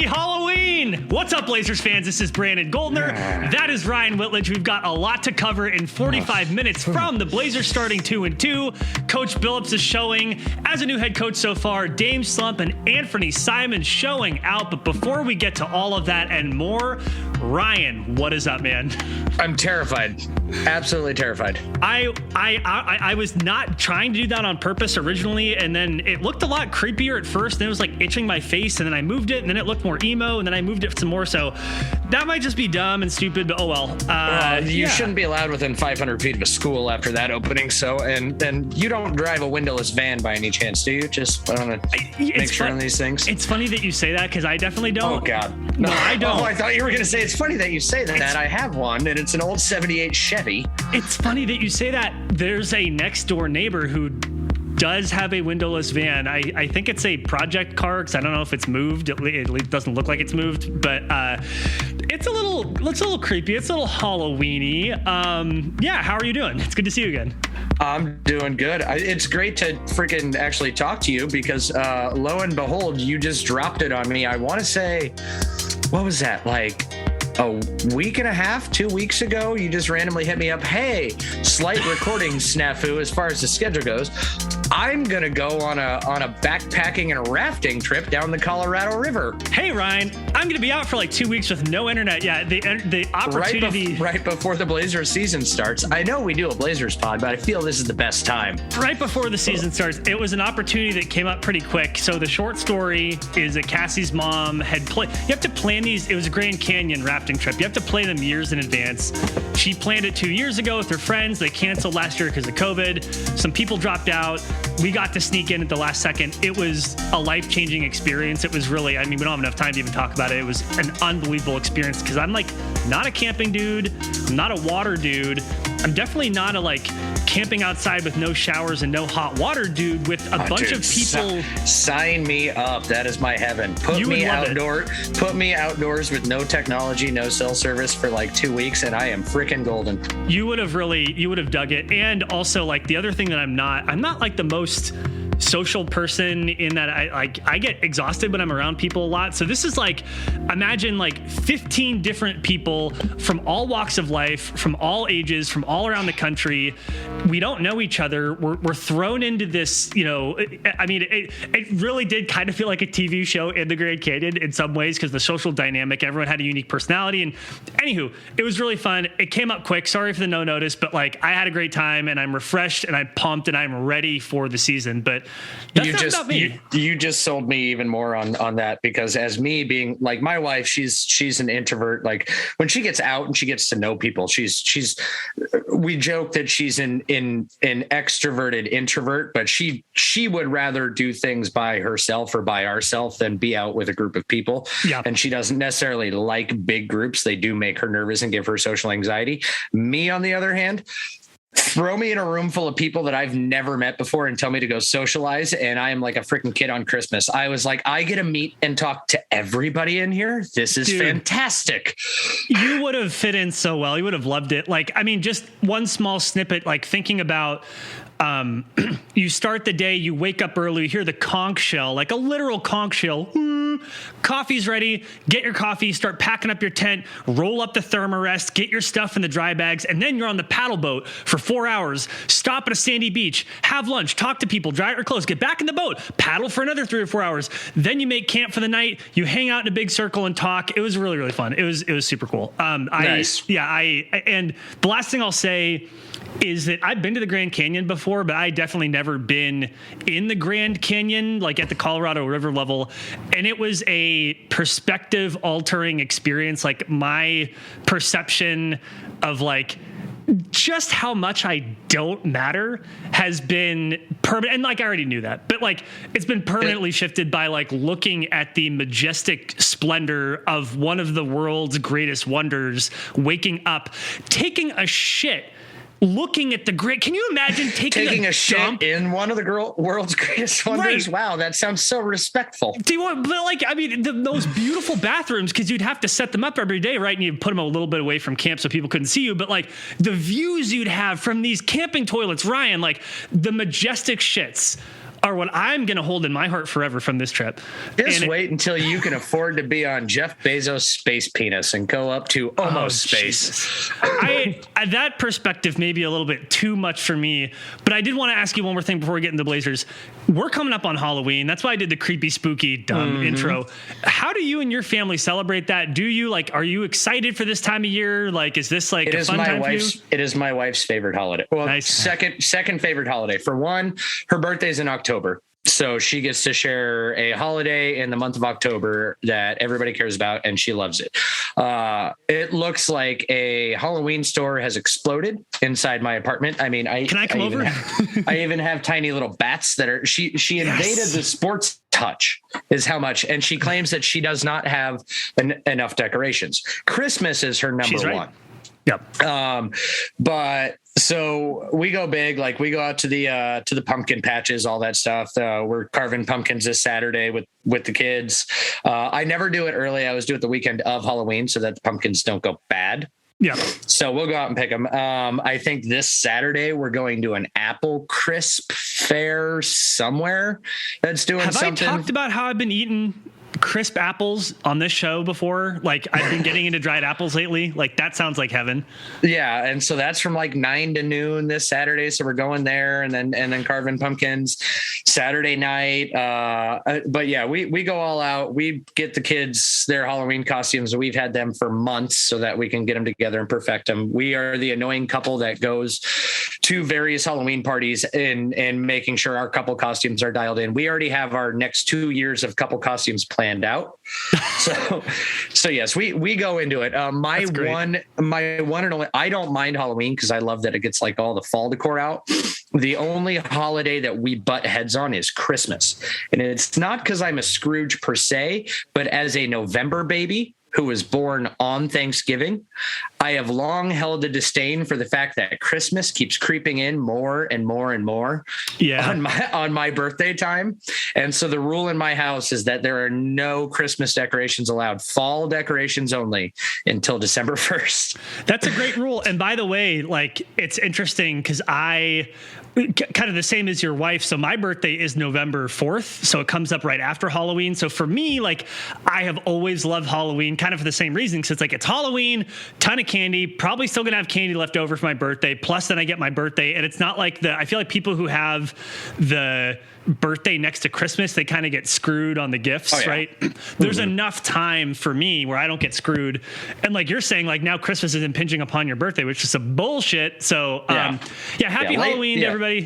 Happy Halloween! What's up, Blazers fans? This is Brandon Goldner. That is Ryan Whitledge. We've got a lot to cover in 45 minutes from the Blazers starting 2-2. Coach Billups is showing as a new head coach so far. Dame Slump and Anfernee Simons showing out. But before we get to all of that and more, Ryan, what is up, man? I'm terrified. Absolutely terrified. I was not trying to do that on purpose originally, and then it looked a lot creepier at first. Then it was like itching my face, and then I moved it, and then it looked more emo, and then I moved it some more. So that might just be dumb and stupid, but oh well. You shouldn't be allowed within 500 feet of a school after that opening. So, and you don't drive a windowless van by any chance, do you? Just want to make sure on these things. It's funny that you say that because I definitely don't. Oh God, no, I don't. Oh, I thought you were going to say it's funny that you say that. I have one, and it's an old '78 Chevy. It's funny that you say that. There's a next door neighbor who does have a windowless van. I think it's a project car because I don't know if it's moved. It doesn't look like it's moved, but it's a little creepy. It's a little Halloween-y. Yeah, how are you doing? It's good to see you again. I'm doing good. It's great to freaking actually talk to you because lo and behold, you just dropped it on me. I want to say, what was that, like a week and a half, 2 weeks ago? You just randomly hit me up. Hey, slight recording snafu as far as the schedule goes. I'm going to go on a backpacking and a rafting trip down the Colorado River. Hey, Ryan, I'm going to be out for like 2 weeks with no internet. Yeah, the opportunity. Right before the Blazers season starts. I know we do a Blazers pod, but I feel this is the best time. Right before the season starts, it was an opportunity that came up pretty quick. So the short story is that Cassie's mom had played. You have to plan these. It was a Grand Canyon rafting trip. You have to plan them years in advance. She planned it 2 years ago with her friends. They canceled last year because of COVID. Some people dropped out. We got to sneak in at the last second. It was a life-changing experience. It was really, I mean, we don't have enough time to even talk about it. It was an unbelievable experience because I'm like not a camping dude. I'm not a water dude. I'm definitely not a like camping outside with no showers and no hot water dude with a bunch of people. Sign me up. That is my heaven. Put me outdoors with no technology, no cell service for like 2 weeks, and I am freaking golden. You would have dug it. And also, like, the other thing that I'm not like the most social person in that I get exhausted when I'm around people a lot. So this is like, imagine like 15 different people from all walks of life, from all ages, from all around the country. We don't know each other. We're thrown into this, you know, I mean, it really did kind of feel like a TV show in the Grand Canyon in some ways because the social dynamic, everyone had a unique personality. And anywho, it was really fun. It came up quick. Sorry for the no notice, but like I had a great time and I'm refreshed and I'm pumped and I'm ready for the season. But you just sold me even more on that because as me being like my wife, she's an introvert. Like when she gets out and she gets to know people, we joke that she's an extroverted introvert, but she would rather do things by herself or by ourselves than be out with a group of people. Yeah. And she doesn't necessarily like big groups. They do make her nervous and give her social anxiety. Me, on the other hand, throw me in a room full of people that I've never met before and tell me to go socialize. And I am like a freaking kid on Christmas. I was like, I get to meet and talk to everybody in here. This is fantastic. You would have fit in so well. You would have loved it. Like, I mean, just one small snippet, like thinking about, you start the day, you wake up early, you hear the conch shell, like a literal conch shell. Coffee's ready. Get your coffee, start packing up your tent, roll up the thermarest, get your stuff in the dry bags, and then you're on the paddle boat for 4 hours, stop at a sandy beach, have lunch, talk to people, dry out your clothes, get back in the boat, paddle for another 3 or 4 hours. Then you make camp for the night, you hang out in a big circle and talk. It was really, really fun. It was super cool. Nice. And the last thing I'll say is that I've been to the Grand Canyon before, but I definitely never been in the Grand Canyon, like at the Colorado River level. And it was a perspective altering experience. Like my perception of like just how much I don't matter has been permanent. And like, I already knew that, but like, it's been permanently shifted by like looking at the majestic splendor of one of the world's greatest wonders, waking up, taking a shit, looking at the great. Can you imagine taking a shit in one of the world's greatest wonders? Right. Wow, that sounds so respectful. Do you want, but like, I mean, those beautiful bathrooms, because you'd have to set them up every day, right? And you'd put them a little bit away from camp so people couldn't see you. But like the views you'd have from these camping toilets, Ryan, like the majestic shits are what I'm going to hold in my heart forever from this trip. Just wait until you can afford to be on Jeff Bezos' space penis and go up to almost space. That perspective may be a little bit too much for me, but I did want to ask you one more thing before we get into Blazers. We're coming up on Halloween. That's why I did the creepy, spooky, dumb intro. How do you and your family celebrate that? Do you are you excited for this time of year? Like, is this like a fun time for you? It is my wife's favorite holiday. Well, nice. second favorite holiday. For one, her birthday's in October. So she gets to share a holiday in the month of October that everybody cares about, and she loves it. It looks like a Halloween store has exploded inside my apartment. I mean, can I come over? I even have tiny little bats that are. She invaded the sports touch is how much, and she claims that she does not have enough decorations. Christmas is her number one. Yep. But so we go big, like we go out to the pumpkin patches, all that stuff. We're carving pumpkins this Saturday with the kids. I never do it early. I always do it the weekend of Halloween so that the pumpkins don't go bad. Yeah. So we'll go out and pick them. I think this Saturday we're going to an apple crisp fair somewhere that's doing something. Have I talked about how I've been eating crisp apples on this show before? Like, I've been getting into dried apples lately. Like, that sounds like heaven. Yeah, and so that's from like 9 to noon this Saturday. So we're going there and then carving pumpkins Saturday night. But yeah, we go all out. We get the kids their Halloween costumes. We've had them for months so that we can get them together and perfect them. We are the annoying couple that goes to various Halloween parties and making sure our couple costumes are dialed in. We already have our next 2 years of couple costumes planned out. So yes, we go into it. My one and only, I don't mind Halloween because I love that it gets like all the fall decor out. The only holiday that we butt heads on is Christmas. And it's not because I'm a Scrooge per se, but as a November baby who was born on Thanksgiving, I have long held a disdain for the fact that Christmas keeps creeping in more and more and more on my birthday time. And so the rule in my house is that there are no Christmas decorations allowed, fall decorations only until December 1st. That's a great rule. And by the way, like, it's interesting because I kind of the same as your wife. So my birthday is November 4th. So it comes up right after Halloween. So for me, like, I have always loved Halloween kind of for the same reason. Cause it's like, it's Halloween, ton of candy, probably still gonna have candy left over for my birthday. Plus then I get my birthday, and it's not like I feel like people who have the birthday next to Christmas, they kind of get screwed on the gifts, right? There's enough time for me where I don't get screwed. And like you're saying, like, now Christmas is impinging upon your birthday, which is some bullshit. So happy Halloween to everybody.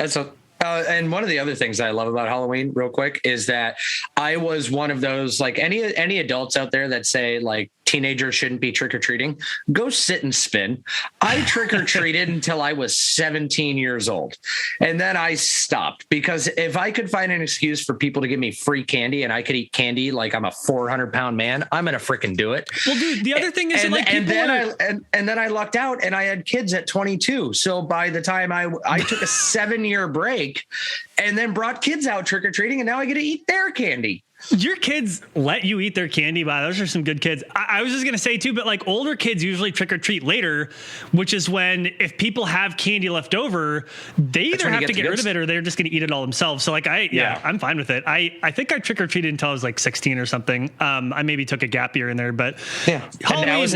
And one of the other things that I love about Halloween, real quick, is that I was one of those, like, any adults out there that say like teenagers shouldn't be trick-or-treating, go sit and spin. I trick-or-treated until I was 17 years old. And then I stopped, because if I could find an excuse for people to give me free candy and I could eat candy like I'm a 400-pound man, I'm going to freaking do it. Well, dude, the other thing is then I lucked out and I had kids at 22. So by the time I took a 7-year break and then brought kids out trick-or-treating, and now I get to eat their candy. Your kids let you eat their candy. Wow, those are some good kids. I was just going to say too, but like, older kids usually trick or treat later, which is when, if people have candy left over, they either have to get rid of it or they're just going to eat it all themselves. So like, I'm fine with it. I think I trick or treated until I was like 16 or something. I maybe took a gap year in there, but And now as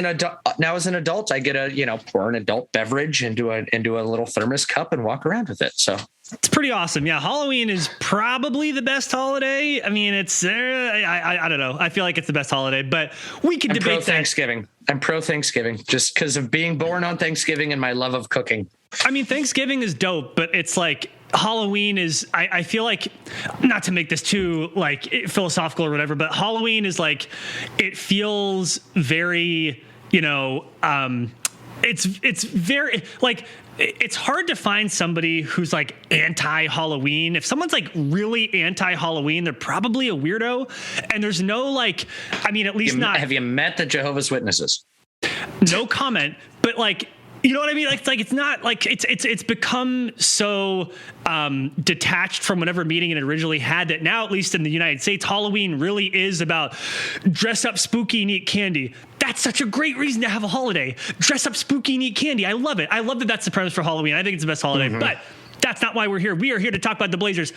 an adult, I get pour an adult beverage into a little thermos cup and walk around with it. So it's pretty awesome. Yeah. Halloween is probably the best holiday. I mean, it's, I don't know. I feel like it's the best holiday, but we can debate Thanksgiving. I'm pro Thanksgiving just because of being born on Thanksgiving and my love of cooking. I mean, Thanksgiving is dope, but it's like, Halloween is, I feel like, not to make this too like philosophical or whatever, but Halloween is like, it feels very, it's very like, it's hard to find somebody who's like anti-Halloween. If someone's like really anti-Halloween, they're probably a weirdo. And there's no like, I mean, at least have you met the Jehovah's Witnesses? No comment, but like, you know what I mean? Like, it's not like it's become so detached from whatever meaning it originally had, that now, at least in the United States, Halloween really is about dress up spooky and eat candy. That's such a great reason to have a holiday. Dress up spooky and eat candy. I love it. I love that that's the premise for Halloween. I think it's the best holiday. But That's not why we're here. We are here to talk about the Blazers.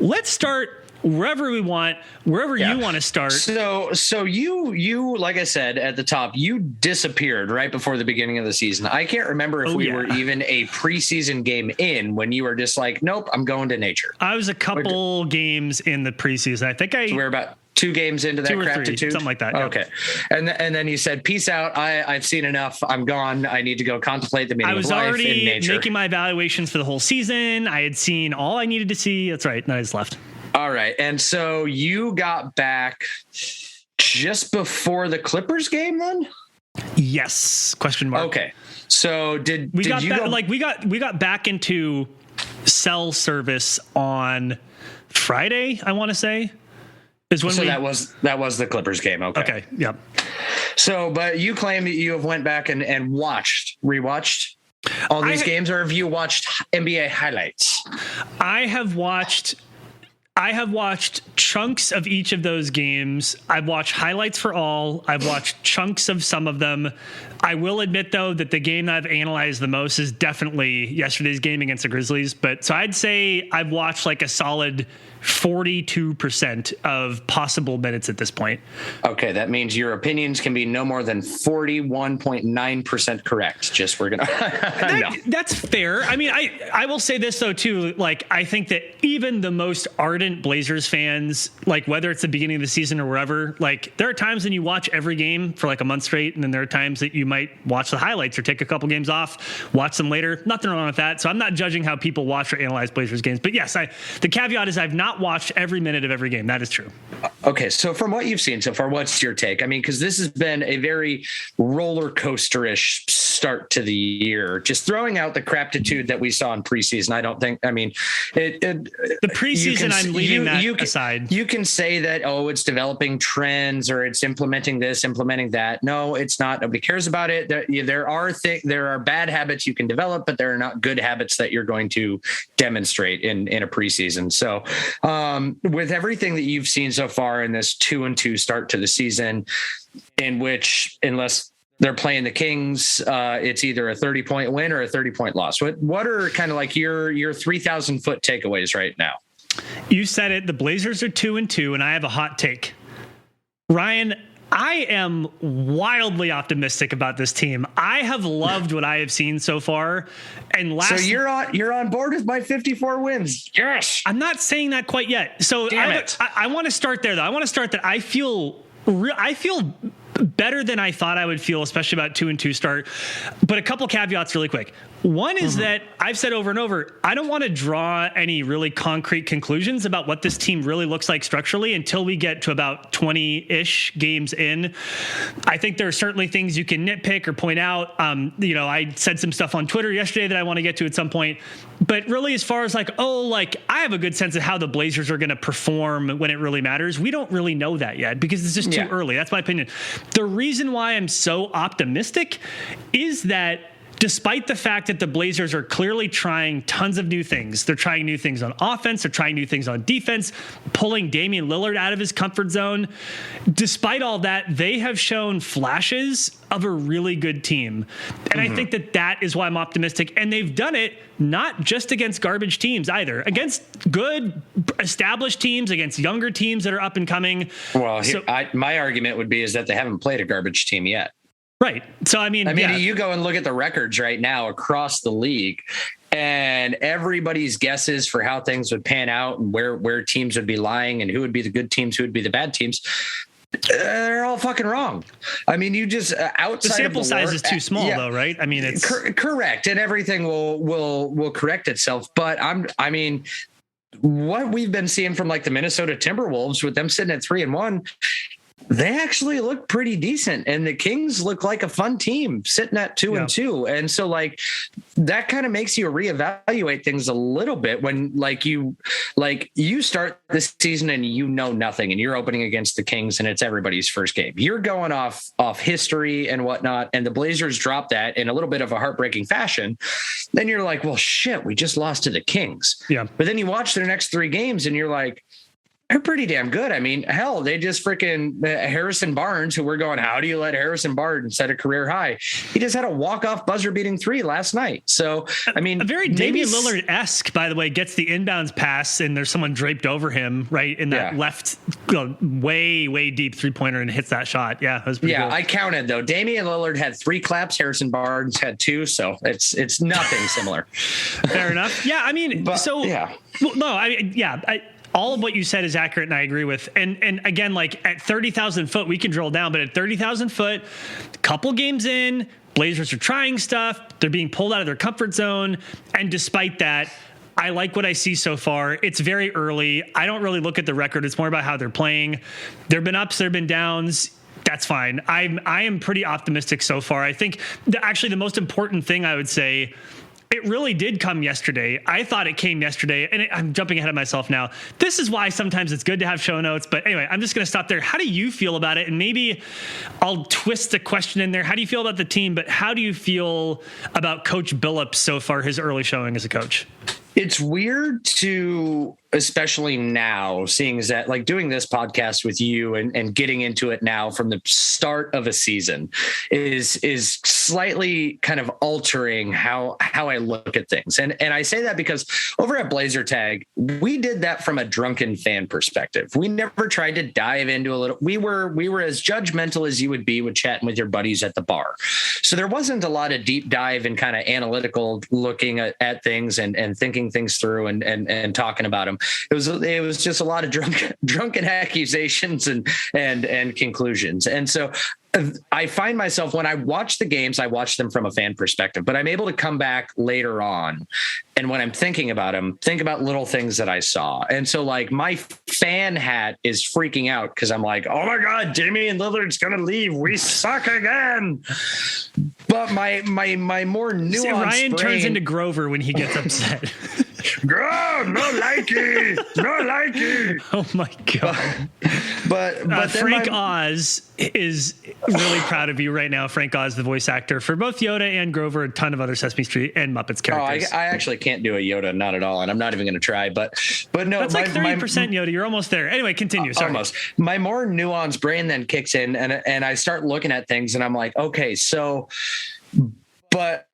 Let's start wherever we want, wherever you want to start. So you, like I said at the top, you disappeared right before the beginning of the season. I can't remember if we were even a preseason game in when you were just like, nope, I'm going to nature. I was a couple games in the preseason. I think so we're about 2 games into that craftitude, something like that. Okay. And then you said, peace out. I've seen enough. I'm gone. I need to go contemplate the meaning of life in nature. I was already making my evaluations for the whole season. I had seen all I needed to see. That's right. And I just left. All right. And so you got back just before the Clippers game then? Yes. Question mark. Okay. So we got back into cell service on Friday, I want to say. That was the Clippers game. Okay. Yep. So, but you claim that you have went back and rewatched all these games, or have you watched NBA highlights? I have watched chunks of each of those games. I've watched highlights for all. I've watched chunks of some of them. I will admit, though, that the game that I've analyzed the most is definitely yesterday's game against the Grizzlies. But so I'd say I've watched like a solid 42% of possible minutes at this point. Okay, that means your opinions can be no more than 41.9% correct. Just we're gonna. That's fair. I mean, I will say this though too. Like, I think that even the most ardent Blazers fans, like whether it's the beginning of the season or wherever, like there are times when you watch every game for like a month straight, and then there are times that you might watch the highlights or take a couple games off, watch them later. Nothing wrong with that. So I'm not judging how people watch or analyze Blazers games. But yes, the caveat is I've not watched every minute of every game. That is true. Okay, so from what you've seen so far, what's your take? I mean, because this has been a very roller coaster-ish start to the year. Just throwing out the craptitude that we saw in preseason, I don't think. I mean, the preseason, I'm leaving that aside. You can say that, it's developing trends or it's implementing this, implementing that. No, it's not. Nobody cares about it. There are bad habits you can develop, but there are not good habits that you're going to demonstrate in a preseason. So, with everything that you've seen so far in this 2-2 start to the season, in which, unless they're playing the Kings, it's either a 30-point win or a 30-point loss. What are kind of like your 3,000-foot takeaways right now? You said it. The Blazers are 2-2, and I have a hot take. Ryan, I am wildly optimistic about this team. I have loved what I have seen so far. And so you're on board with my 54 wins. Yes. I'm not saying that quite yet. So I want to start there, though. I want to start that I feel better than I thought I would feel, especially about 2-2 start. But a couple caveats really quick. One is that I've said over and over, I don't want to draw any really concrete conclusions about what this team really looks like structurally until we get to about 20-ish games in. I think there are certainly things you can nitpick or point out. I said some stuff on Twitter yesterday that I want to get to at some point. But really, as far as I have a good sense of how the Blazers are going to perform when it really matters, we don't really know that yet because it's just too early. That's my opinion. The reason why I'm so optimistic is that despite the fact that the Blazers are clearly trying tons of new things, they're trying new things on offense, they're trying new things on defense, pulling Damian Lillard out of his comfort zone. Despite all that, they have shown flashes of a really good team. And I think that is why I'm optimistic. And they've done it not just against garbage teams either, against good established teams, against younger teams that are up and coming. Well, my argument would be is that they haven't played a garbage team yet. Right. So, you go and look at the records right now across the league and everybody's guesses for how things would pan out and where teams would be lying and who would be the good teams, who would be the bad teams. They're all fucking wrong. I mean, you just outside the sample size is too small, though, right? I mean, it's correct, and everything will correct itself. But what we've been seeing from like the Minnesota Timberwolves with them sitting at 3-1. They actually look pretty decent, and the Kings look like a fun team sitting at 2-2. And so that kind of makes you reevaluate things a little bit when you start this season and nothing and you're opening against the Kings and it's everybody's first game. You're going off history and whatnot. And the Blazers drop that in a little bit of a heartbreaking fashion. Then you're like, well, shit, we just lost to the Kings. Yeah. But then you watch their next 3 games and you're like, They're pretty damn good. I mean, hell, they just freaking Harrison Barnes, who we're going, how do you let Harrison Barnes set a career high? He just had a walk-off buzzer-beating 3 last night. So, I mean, a very Damian Lillard-esque, by the way, gets the inbounds pass, and there's someone draped over him, right, in that left, way, way deep three-pointer, and hits that shot. Yeah, that was pretty cool. I counted, though. Damian Lillard had 3 claps. Harrison Barnes had 2, so it's nothing similar. Fair enough. Yeah, I mean, all of what you said is accurate, and I agree with. And again, like at 30,000 foot, we can drill down, but at 30,000 foot, couple games in, Blazers are trying stuff. They're being pulled out of their comfort zone. And despite that, I like what I see so far. It's very early. I don't really look at the record. It's more about how they're playing. There have been ups, there have been downs. That's fine. I am pretty optimistic so far. I think actually the most important thing I would say, it really did come yesterday. I thought it came yesterday, and I'm jumping ahead of myself now. This is why sometimes it's good to have show notes. But anyway, I'm just going to stop there. How do you feel about it? And maybe I'll twist the question in there. How do you feel about the team? But how do you feel about Coach Billups so far, his early showing as a coach? It's weird to, especially now, seeing as that, like doing this podcast with you and getting into it now from the start of a season is slightly kind of altering how I look at things. And I say that because over at Blazer Tag, we did that from a drunken fan perspective. We never tried to dive into a little, we were as judgmental as you would be with chatting with your buddies at the bar. So there wasn't a lot of deep dive and kind of analytical looking at things and thinking things through and talking about them. It was just a lot of drunken accusations and conclusions. And so I find myself, when I watch the games, I watch them from a fan perspective, but I'm able to come back later on. And when I'm thinking about them, think about little things that I saw. And so like my fan hat is freaking out because I'm like, oh my God, Damian Lillard's going to leave. We suck again. But my more nuanced Ryan turns into Grover when he gets upset. Go, no likey, no likey. Oh my God. But Frank Oz is really proud of you right now. Frank Oz, the voice actor for both Yoda and Grover, a ton of other Sesame Street and Muppets characters. I actually can't do a Yoda, not at all, and I'm not even going to try. But no, that's like 30% Yoda. You're almost there. Anyway, continue. Sorry. Almost. My more nuanced brain then kicks in, and I start looking at things, and I'm like, okay, so, but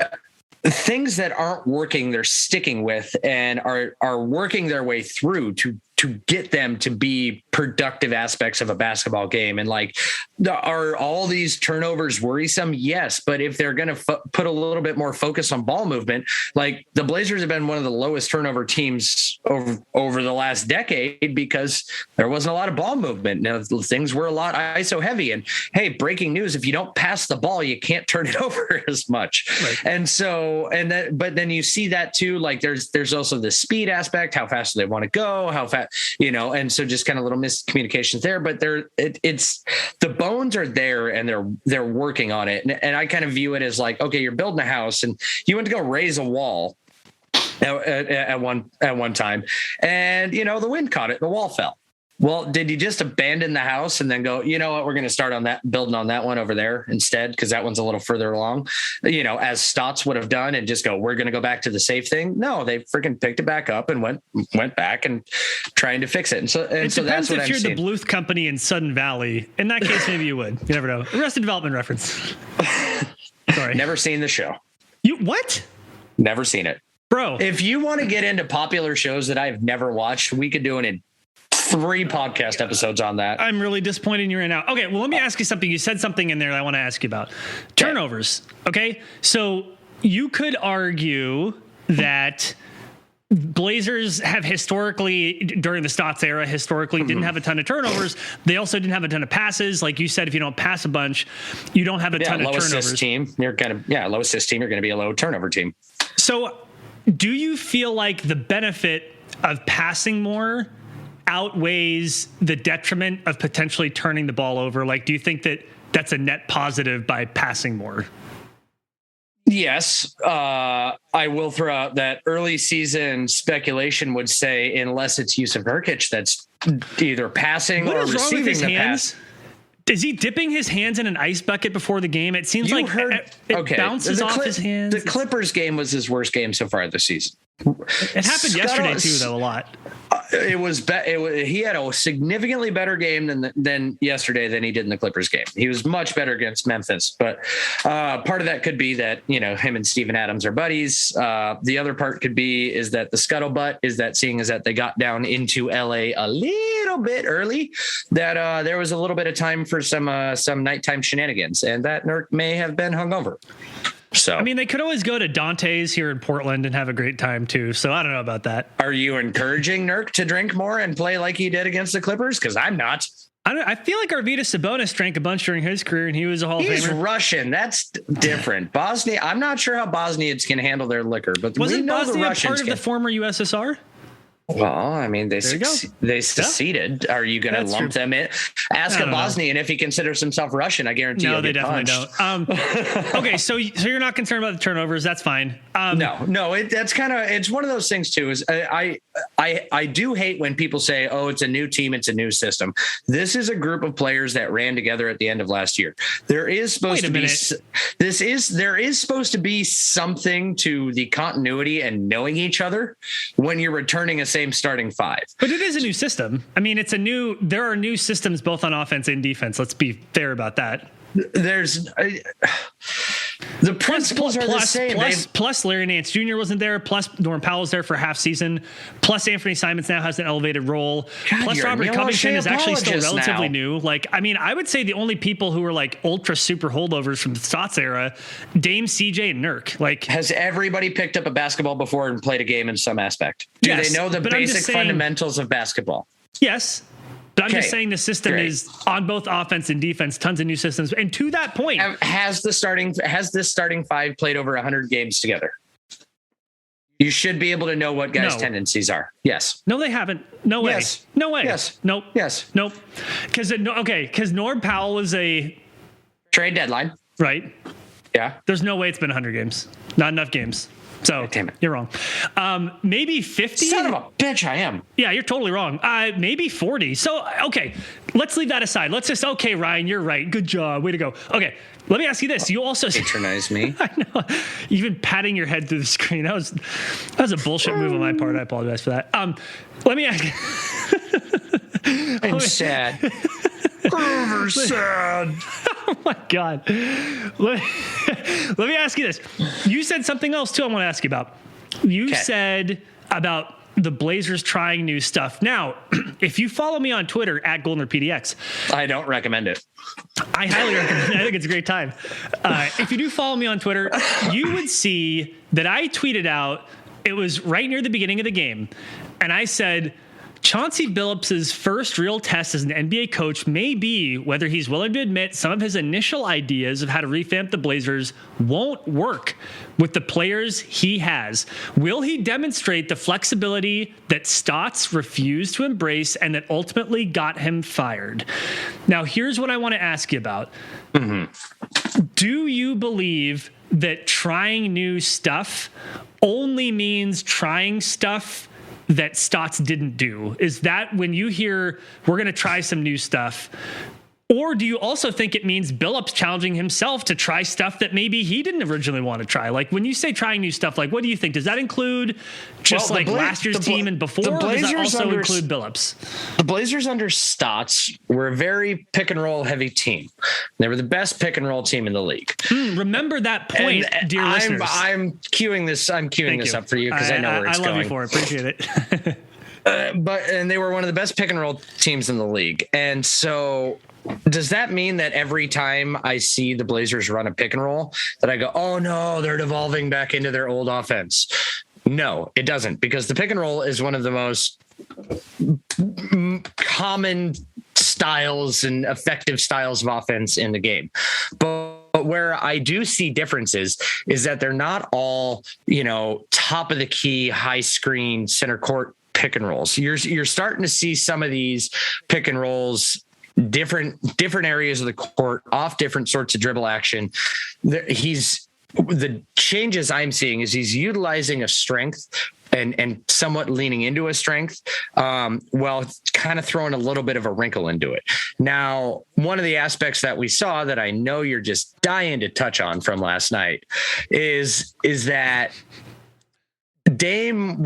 things that aren't working, they're sticking with and are working their way through to get them to be productive aspects of a basketball game. And like, are all these turnovers worrisome? Yes. But if they're going to put a little bit more focus on ball movement, like the Blazers have been one of the lowest turnover teams over the last decade because there wasn't a lot of ball movement. Now things were a lot ISO heavy, and hey, breaking news, if you don't pass the ball, you can't turn it over as much. Right. And so, but then you see that too, like there's also the speed aspect, how fast do they want to go, how fast, and so just kind of little miscommunications there, but it's the bones are there and they're working on it. And I kind of view it as like, okay, you're building a house and you went to go raise a wall at one time, and the wind caught it, the wall fell. Well, did you just abandon the house and then go, you know what, we're going to start on that, building on that one over there instead, because that one's a little further along, as Stotts would have done, and just go, we're going to go back to the safe thing? No, they freaking picked it back up and went back and trying to fix it. And so that's what I'm seeing. If you're the Bluth Company in Sudden Valley, in that case, maybe you would. You never know. Arrested Development reference. Sorry. Never seen the show. You what? Never seen it. Bro. If you want to get into popular shows that I've never watched, we could do it in 3 podcast episodes on that. I'm really disappointed in you right now. Okay, well, let me ask you something. You said something in there that I want to ask you about. Turnovers, okay? So you could argue that Blazers have historically, during the Stotts era, didn't have a ton of turnovers. They also didn't have a ton of passes. Like you said, if you don't pass a bunch, you don't have a ton of turnovers. Low assist team, you're going to be a low turnover team. So do you feel like the benefit of passing more outweighs the detriment of potentially turning the ball over? Like, do you think that that's a net positive by passing more? Yes. I will throw out that early season speculation would say, unless it's Yusuf Nurkic that's either passing or receiving the pass. Is he dipping his hands in an ice bucket before the game? It seems it bounces off his hands. The Clippers game was his worst game so far this season. It happened yesterday too, though, a lot. He had a significantly better game than yesterday than he did in the Clippers game. He was much better against Memphis, but part of that could be that, him and Steven Adams are buddies. The other part could be is that the scuttlebutt is that seeing as that they got down into LA a little bit early, that there was a little bit of time for some nighttime shenanigans, and that Nurk may have been hungover. So, I mean, they could always go to Dante's here in Portland and have a great time too. So I don't know about that. Are you encouraging Nurk to drink more and play like he did against the Clippers? Because I'm not. I feel like Arvydas Sabonis drank a bunch during his career and he was a Hall of Famer. He's Russian. That's different. Bosnia. I'm not sure how Bosnians can handle their liquor, but wasn't we know Bosnia the Russians part of the former USSR? Well, I mean, they seceded. Yeah. Are you going to lump them in? Ask a Bosnian if he considers himself Russian. I guarantee you. No, they definitely don't. Okay, so you're not concerned about the turnovers. That's fine. No. It's one of those things too. Is I do hate when people say, "Oh, it's a new team, it's a new system." This is a group of players that ran together at the end of last year. There is supposed to be something to the continuity and knowing each other when you're returning a same starting five. But it is a new system. I mean, there are new systems both on offense and defense. Let's be fair about that. The principles are the same. Plus Larry Nance Jr. wasn't there. Plus Norm Powell was there for half season. Plus Anfernee Simons now has an elevated role. Plus Robert Covington is actually still relatively new. Like, I mean, I would say the only people who are like ultra super holdovers from the Stotts era, Dame, CJ, and Nurk. Like, has everybody picked up a basketball before and played a game in some aspect? Do they know the basic fundamentals of basketball? Yes. But I'm just saying the system is on both offense and defense, tons of new systems. And to that point, has this starting five played over 100 games together? You should be able to know what guys' tendencies are. Yes. No, they haven't. No way. Yes. No way. Yes. Nope. Yes. Nope. Because Norm Powell was a trade deadline. Right. Yeah. There's no way it's been 100 games. Not enough games. So damn it. You're wrong. Maybe 50. Son of a bitch, I am. Yeah, you're totally wrong. Maybe 40. So, okay, let's leave that aside. Let's just, okay, Ryan, you're right. Good job. Way to go. Okay, let me ask you this. You also patronize me. I know. You've been patting your head through the screen. That was a bullshit move on my part. I apologize for that. Let me ask you. I'm sad. Over sad. Oh my God. Let me ask you this. You said something else too I want to ask you about. You said about the Blazers trying new stuff. Now, if you follow me on Twitter at GoldnerPDX. I don't recommend it. I highly recommend it. I think it's a great time. If you do follow me on Twitter, you would see that I tweeted out, it was right near the beginning of the game, and I said, Chauncey Billups' first real test as an NBA coach may be whether he's willing to admit some of his initial ideas of how to revamp the Blazers won't work with the players he has. Will he demonstrate the flexibility that Stotts refused to embrace and that ultimately got him fired? Now, here's what I want to ask you about. Mm-hmm. Do you believe that trying new stuff only means trying stuff that Stotts didn't do? Is that when you hear we're going to try some new stuff? Or do you also think it means Billups challenging himself to try stuff that maybe he didn't originally want to try? Like when you say trying new stuff, like what do you think? Does that include just last year's team and before? Or does that also include Billups? The Blazers under Stotts were a very pick and roll heavy team. They were the best pick and roll team in the league. Remember that point, dear listeners. I'm queuing this up for you because I know where it's going. I love you for it. Appreciate it. And they were one of the best pick and roll teams in the league. And so does that mean that every time I see the Blazers run a pick and roll that I go, oh no, they're devolving back into their old offense? No, it doesn't, because the pick and roll is one of the most common styles and effective styles of offense in the game. But where I do see differences is that they're not all, top of the key, high screen, center court pick and rolls. You're starting to see some of these pick and rolls, different areas of the court, off different sorts of dribble action. The changes I'm seeing is he's utilizing a strength and somewhat leaning into a strength, while kind of throwing a little bit of a wrinkle into it. Now, one of the aspects that we saw that I know you're just dying to touch on from last night is that Dame,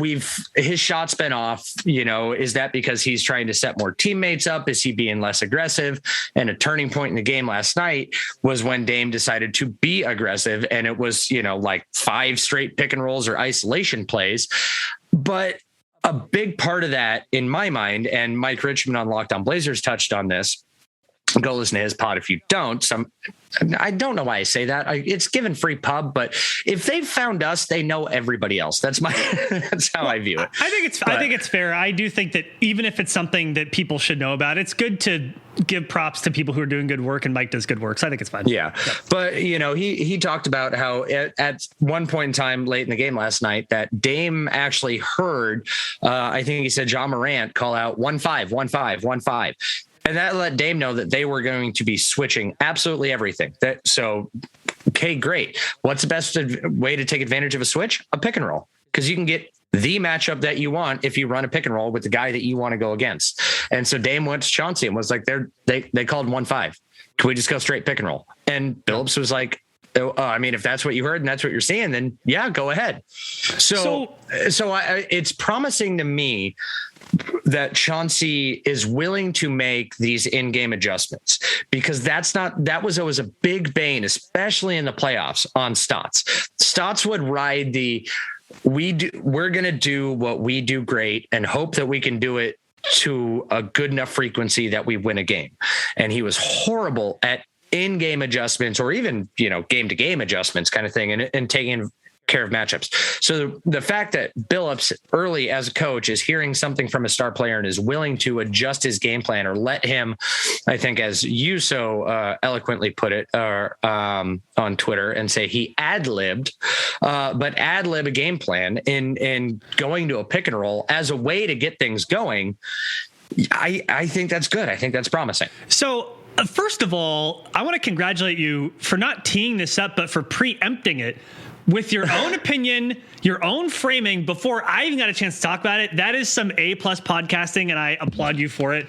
his shot's been off, is that because he's trying to set more teammates up? Is he being less aggressive? And a turning point in the game last night was when Dame decided to be aggressive, and it was, like 5 straight pick and rolls or isolation plays. But a big part of that in my mind, and Mike Richmond on Locked On Blazers touched on this, go listen to his pod if you don't. I don't know why I say that. It's given free pub, but if they've found us, they know everybody else. That's how I view it. I think it's fair. I do think that even if it's something that people should know about, it's good to give props to people who are doing good work, and Mike does good work. So I think it's fine. Yeah. But he talked about how at one point in time late in the game last night that Dame actually heard, I think he said Ja Morant call out 1-5, 1-5, 1-5. And that let Dame know that they were going to be switching absolutely everything. Okay, great. What's the best way to take advantage of a switch? A pick and roll, because you can get the matchup that you want if you run a pick and roll with the guy that you want to go against. And so Dame went to Chauncey and was like, they called 1-5. Can we just go straight pick and roll? And Billups was like, if that's what you heard and that's what you're seeing, then yeah, go ahead. So it's promising to me that Chauncey is willing to make these in-game adjustments, because that was always a big bane, especially in the playoffs, on Stotts. Stotts would ride we're going to do what we do great and hope that we can do it to a good enough frequency that we win a game. And he was horrible at in-game adjustments, or even, game-to-game adjustments kind of thing, and taking care of matchups. So the fact that Billups early as a coach is hearing something from a star player and is willing to adjust his game plan, or let him, I think, as you so eloquently put it on Twitter, and say he ad-libbed, but ad-lib a game plan in going to a pick and roll as a way to get things going. I think that's good. I think that's promising. So first of all, I want to congratulate you for not teeing this up, but for preempting it with your own opinion, your own framing before I even got a chance to talk about it. That is some A+ podcasting, and I applaud you for it.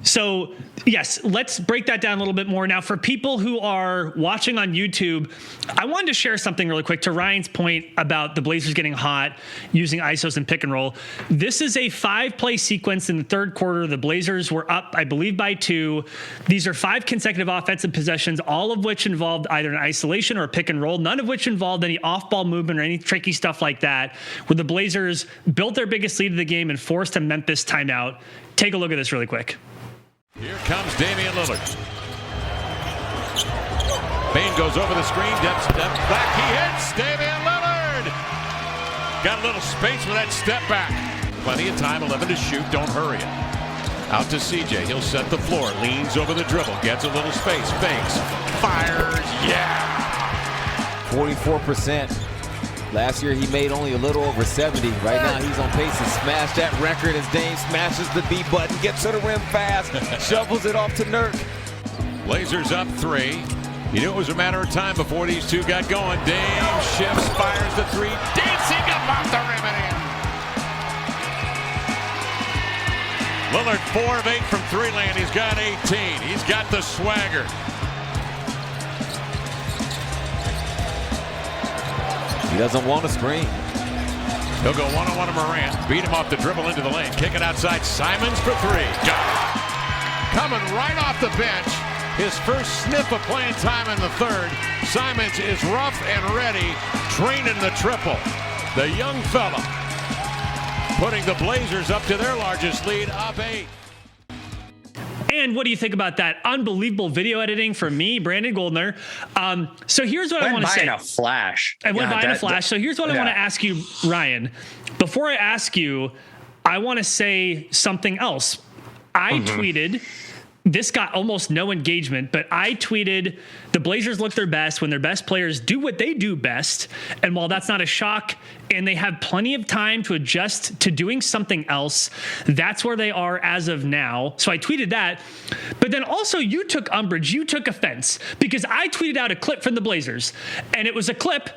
So yes, let's break that down a little bit more. Now, for people who are watching on YouTube, I wanted to share something really quick to Ryan's point about the Blazers getting hot using ISOs and pick and roll. This is a 5-play sequence in the third quarter. The Blazers were up, I believe, by 2. These are 5 consecutive offensive possessions, all of which involved either an isolation or a pick and roll, none of which involved any off-ball movement or any tricky stuff like that, where the Blazers built their biggest lead of the game and forced a Memphis timeout. Take a look at this really quick. Here comes Damian Lillard. Bane goes over the screen, step back, he hits Damian Lillard. Got a little space for that step back. Plenty of time, 11 to shoot, don't hurry it. Out to CJ, he'll set the floor, leans over the dribble, gets a little space, fakes, fires, yeah! 44%. Last year he made only a little over 70. Right now he's on pace to smash that record as Dame smashes the B button, gets to the rim fast, shovels it off to Nurk. Blazers up 3. You knew it was a matter of time before these two got going. Dame shifts, fires the 3, dancing up off the rim and in. Lillard 4 of 8 from 3 land. He's got 18. He's got the swagger. He doesn't want a screen. He'll go one-on-one to Morant. Beat him off the dribble into the lane. Kick it outside. Simons for 3. Got it. Coming right off the bench. His first sniff of playing time in the third. Simons is rough and ready, training the triple. The young fella putting the Blazers up to their largest lead, up 8. And what do you think about that unbelievable video editing from me, Brandon Goldner? So here's what I want to say. A flash. I went by in a flash. So here's what I want to ask you, Ryan. Before I ask you, I want to say something else. I tweeted, this got almost no engagement, but I tweeted, the Blazers look their best when their best players do what they do best. And while that's not a shock, and they have plenty of time to adjust to doing something else, that's where they are as of now. So I tweeted that. But then also you took umbrage, you took offense, because I tweeted out a clip from the Blazers. And it was a clip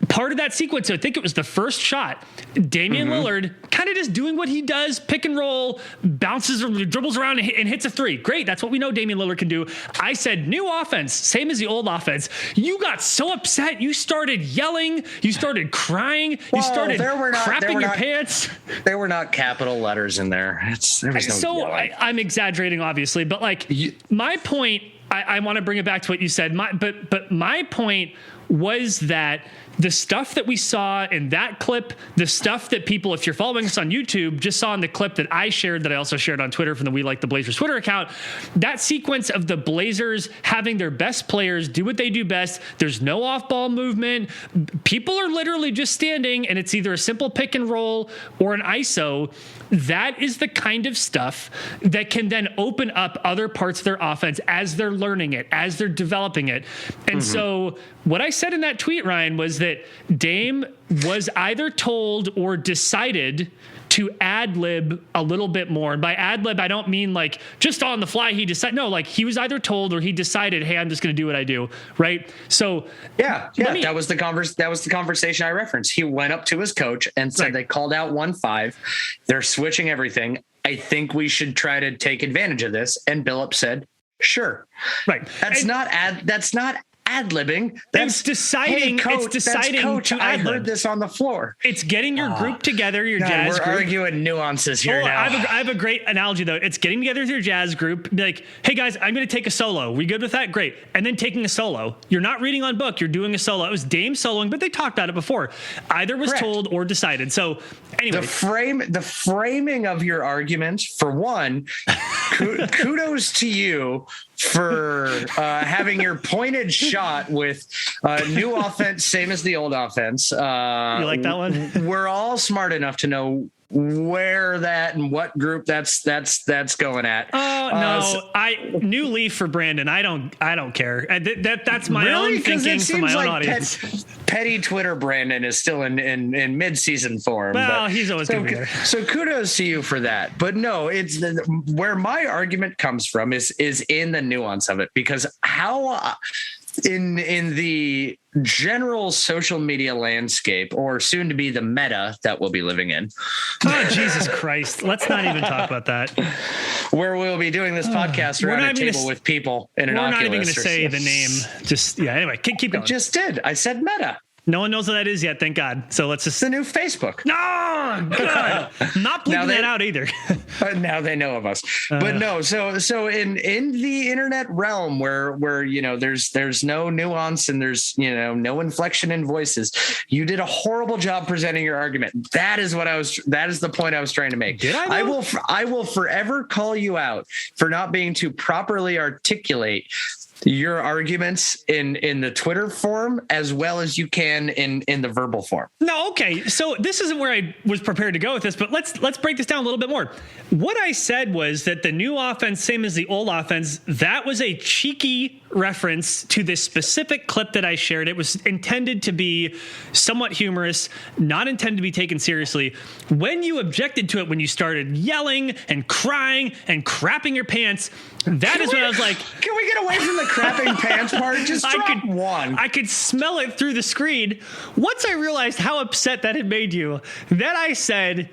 part of that sequence, I think it was the first shot, Damian Lillard kind of just doing what he does, pick and roll, bounces, dribbles around and hits a three. Great. That's what we know Damian Lillard can do. I said, new offense, same as the old offense. You got so upset. You started yelling. You started crying. You started crapping your pants. There were not capital letters in there. There was no so yelling. I'm exaggerating, obviously, but like my point, I want to bring it back to what you said. But my point was that the stuff that we saw in that clip, the stuff that people, if you're following us on YouTube, just saw in the clip that I shared, that I also shared on Twitter from the We Like the Blazers Twitter account, that sequence of the Blazers having their best players do what they do best. There's no off-ball movement. People are literally just standing, and it's either a simple pick and roll or an ISO. That is the kind of stuff that can then open up other parts of their offense as they're learning it, as they're developing it. And so what I said in that tweet, Ryan, was that Dame was either told or decided to ad-lib a little bit more. And by ad-lib, I don't mean like just on the fly he decided. No, like he was either told or he decided, hey, I'm just going to do what I do, right? So that was the conversation I referenced. He went up to his coach and said they called out 1-5. They're switching everything. I think we should try to take advantage of this. And Billups said, sure. Right. That's not ad-libbing. That's deciding. Hey, coach, it's deciding. Coach, to I ad-lib. heard this on the floor. It's getting your group together, your jazz we're group. arguing nuances here now. I have a great analogy though. It's getting together with your jazz group. Be like, hey guys, I'm going to take a solo. We good with that? Great. And then taking a solo. You're not reading on book. You're doing a solo. It was Dame soloing, but they talked about it before. Either was told or decided. So anyway, the framing of your argument, for one, kudos to you for having your pointed shot with new offense, same as the old offense. You like that one? We're all smart enough to know where that and what group that's going at. New leaf for Brandon. I don't care. That's my own thinking for my own audience. Petty Twitter Brandon is still in mid-season form. Well, he's always going to be there. So kudos to you for that. But no, it's where my argument comes from is in the nuance of it, because how in the general social media landscape, or soon to be the meta that we'll be living in. Oh, Jesus Christ. Let's not even talk about that. Where we'll be doing this podcast around a table with people in an Oculus. We're not even going to say the name. Anyway, keep going. I just did. I said meta. No one knows what that is yet, thank God. So let's just... It's the new Facebook. No, good. Not bleeping that out either. Now they know of us. But no, so in the internet realm where there's no nuance and there's no inflection in voices, you did a horrible job presenting your argument. That is the point I was trying to make. Did I? I will forever call you out for not being to properly articulate your arguments in the Twitter form as well as you can in the verbal form. No, okay. So this isn't where I was prepared to go with this, but let's break this down a little bit more. What I said was that the new offense, same as the old offense, that was a cheeky reference to this specific clip that I shared. It was intended to be somewhat humorous, not intended to be taken seriously. When you objected to it, when you started yelling and crying and crapping your pants, when I was like, can we get away from the crapping pants part? Just drop one. I could smell it through the screen. Once I realized how upset that had made you, then I said,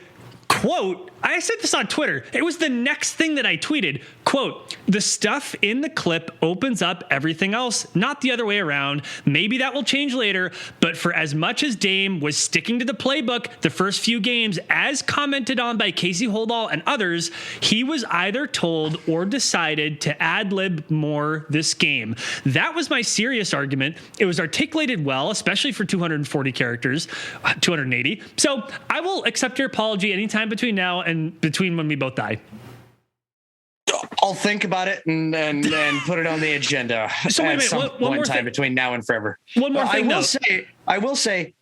quote, I said this on Twitter. It was the next thing that I tweeted. Quote, the stuff in the clip opens up everything else, not the other way around. Maybe that will change later, but for as much as Dame was sticking to the playbook the first few games, as commented on by Casey Holdall and others, he was either told or decided to ad-lib more this game. That was my serious argument. It was articulated well, especially for 240 characters, 280. So I will accept your apology anytime between now and between when we both die. I'll think about it and put it on the agenda so at some point in time between now and forever. One more thing, I will say,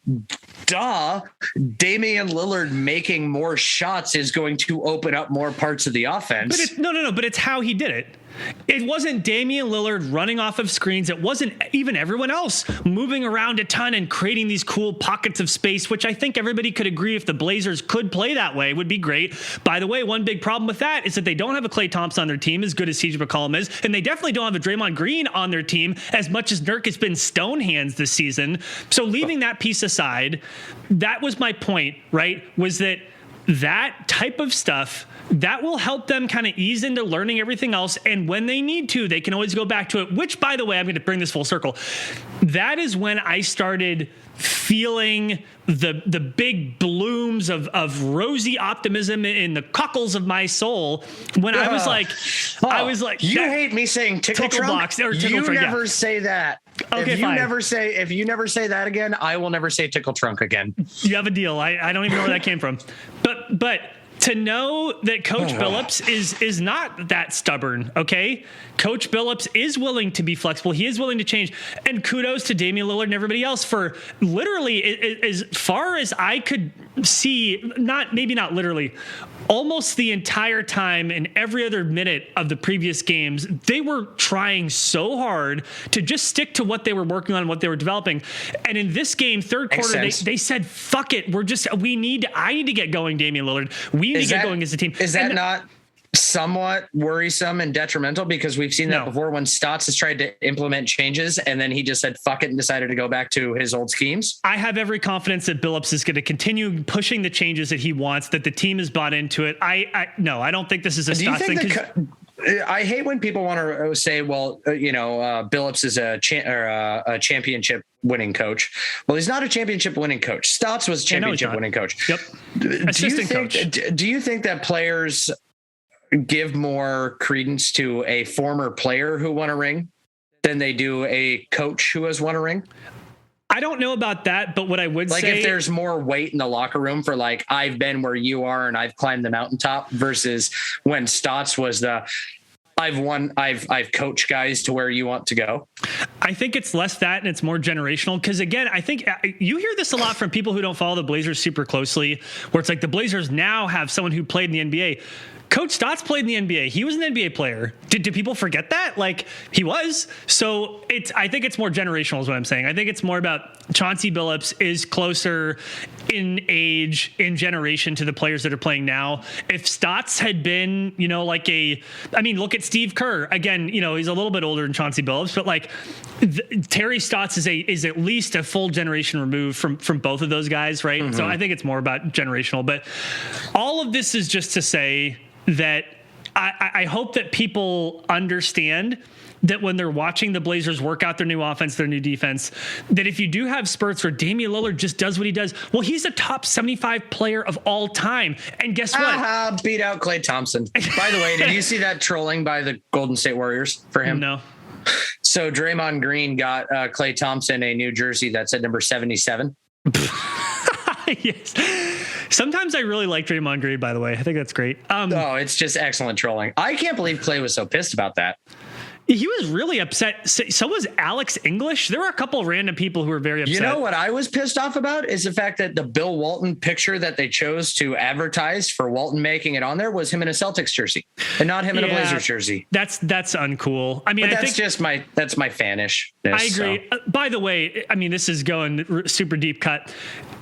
Damian Lillard making more shots is going to open up more parts of the offense. But but it's how he did it. It wasn't Damian Lillard running off of screens. It wasn't even everyone else moving around a ton and creating these cool pockets of space, which I think everybody could agree if the Blazers could play that way would be great. By the way, one big problem with that is that they don't have a Klay Thompson on their team, as good as CJ McCollum is, and they definitely don't have a Draymond Green on their team, as much as Nurk has been stone hands this season. So leaving that piece aside, that was my point, right? Was that type of stuff that will help them kind of ease into learning everything else. And when they need to, they can always go back to it, which, by the way, I'm going to bring this full circle. That is when I started feeling the big blooms of rosy optimism in the cockles of my soul when I was like, you hate me saying tickle trunk? Blocks or tickle you trunk, never say that. Okay, if you never say that again, I will never say tickle trunk again. You have a deal. I don't even know where that came from. But to know that Coach Billups is not that stubborn, okay? Coach Billups is willing to be flexible. He is willing to change. And kudos to Damian Lillard and everybody else for literally, as far as I could see, maybe not literally, almost the entire time and every other minute of the previous games, they were trying so hard to just stick to what they were working on, what they were developing. And in this game, third quarter, they said, fuck it. I need to get going, Damian Lillard. We need to get going as a team. Is that not somewhat worrisome and detrimental? Because we've seen that before when Stotts has tried to implement changes and then he just said fuck it and decided to go back to his old schemes. I have every confidence that Billups is going to continue pushing the changes that he wants, that the team has bought into it. I don't think this is a Stotts thing. I hate when people want to say, well, Billups is a championship winning coach. Well, he's not a championship winning coach. Stotts was a championship winning coach. Yep. Do you think that players give more credence to a former player who won a ring than they do a coach who has won a ring? I don't know about that, but what I would say, if there's more weight in the locker room for I've been where you are and I've climbed the mountaintop versus when Stotts was I've coached guys to where you want to go. I think it's less that and it's more generational. Because again, I think you hear this a lot from people who don't follow the Blazers super closely, where it's like the Blazers now have someone who played in the NBA. Coach Stotts played in the NBA. He was an NBA player. Did people forget that? He was. So I think it's more generational is what I'm saying. I think it's more about Chauncey Billups is closer in age, in generation to the players that are playing now. If Stotts had been, look at Steve Kerr. Again, he's a little bit older than Chauncey Billups, but Terry Stotts is at least a full generation removed from both of those guys, right? Mm-hmm. So I think it's more about generational. But all of this is just to say that I hope that people understand that when they're watching the Blazers work out their new offense, their new defense, that if you do have spurts where Damian Lillard just does what he does, well, he's a top 75 player of all time. And guess what? Beat out Klay Thompson. By the way, did you see that trolling by the Golden State Warriors for him? No. So Draymond Green got Klay Thompson a new jersey that said number 77. Yes. Sometimes I really like Draymond Green, by the way. I think that's great. It's just excellent trolling. I can't believe Klay was so pissed about that. He was really upset. So was Alex English. There were a couple of random people who were very upset. You know what I was pissed off about is the fact that the Bill Walton picture that they chose to advertise for Walton making it on there was him in a Celtics jersey and not him in a Blazers jersey. That's uncool. I mean, that's my fanish. I agree. So. By the way, I mean, this is going super deep cut.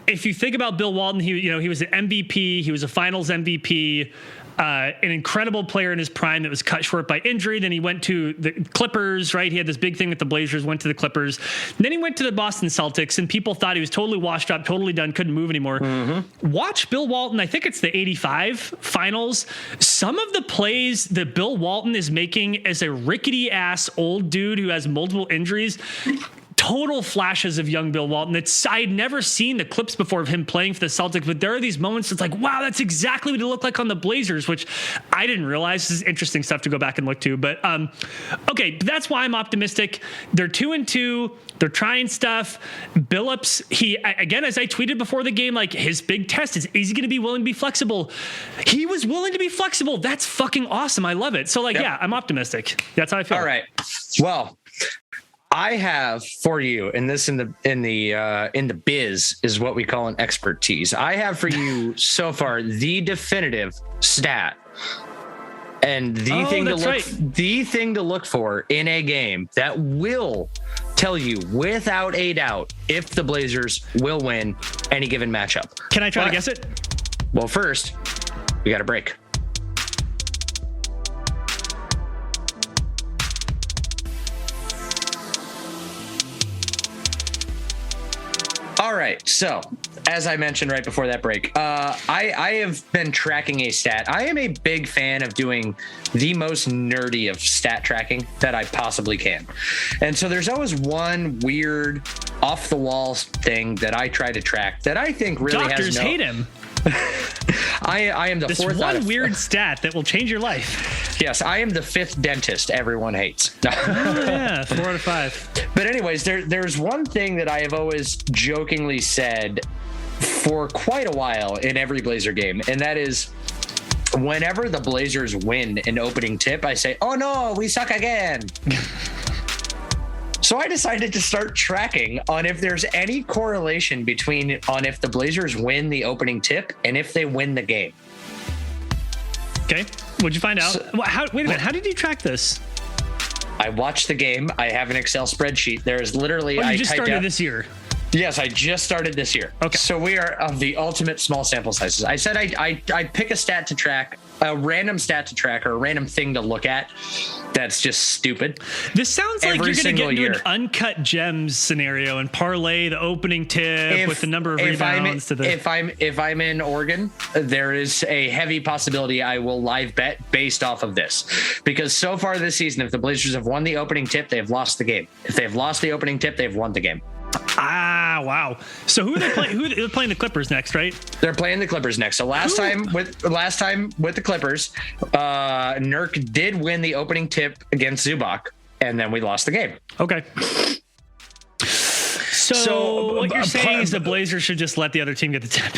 If you think about Bill Walton, he was an MVP. He was a Finals MVP. An incredible player in his prime that was cut short by injury. Then he went to the Clippers, right? He had this big thing with the Blazers, went to the Clippers. Then he went to the Boston Celtics, and people thought he was totally washed up, totally done, couldn't move anymore. Mm-hmm. Watch Bill Walton. I think it's the 85 Finals. Some of the plays that Bill Walton is making as a rickety-ass old dude who has multiple injuries, total flashes of young Bill Walton. I'd never seen the clips before of him playing for the Celtics, but there are these moments it's like, wow, that's exactly what it looked like on the Blazers, which I didn't realize. This is interesting stuff to go back and look to. But okay, that's why I'm optimistic. They're 2-2. They're trying stuff. Billups, again, as I tweeted before the game, his big test is he going to be willing to be flexible? He was willing to be flexible. That's fucking awesome. I love it. So yeah, I'm optimistic. That's how I feel. All right. Well, I have for you, and this in the biz is what we call an expertise. I have for you so far the definitive stat And the thing to look for in a game that will tell you without a doubt if the Blazers will win any given matchup. Can I try to guess it? Well, first, we got a break. All right, so as I mentioned right before that break, I have been tracking a stat. I am a big fan of doing the most nerdy of stat tracking that I possibly can. And so there's always one weird off-the-wall thing that I try to track that I think really Doctors hate him. I am the this fourth one weird stat that will change your life. Yes, I am the fifth dentist everyone hates. Yeah, 4 out of 5. But anyways, there's one thing that I have always jokingly said for quite a while in every Blazer game, and that is whenever the Blazers win an opening tip, I say, "Oh no, we suck again." So I decided to start tracking on if there's any correlation between on if the Blazers win the opening tip and if they win the game. Okay, what'd you find out? Wait a minute, how did you track this? I watched the game. I have an Excel spreadsheet. There's literally... You just started this year. Yes, I just started this year. Okay. So we are of the ultimate small sample sizes. I said I pick a stat to track, a random stat to track, or a random thing to look at that's just stupid. This sounds like you're going to get into an uncut gems scenario and parlay the opening tip with the number of rebounds to the... If I'm in Oregon, there is a heavy possibility I will live bet based off of this. Because so far this season, if the Blazers have won the opening tip, they've lost the game. If they've lost the opening tip, they've won the game. Ah, wow. So who are they playing? They're playing the Clippers next, right? They're playing the Clippers next. So last time with the Clippers, Nurk did win the opening tip against Zubac, and then we lost the game. Okay. So what you're saying is the Blazers should just let the other team get the tip.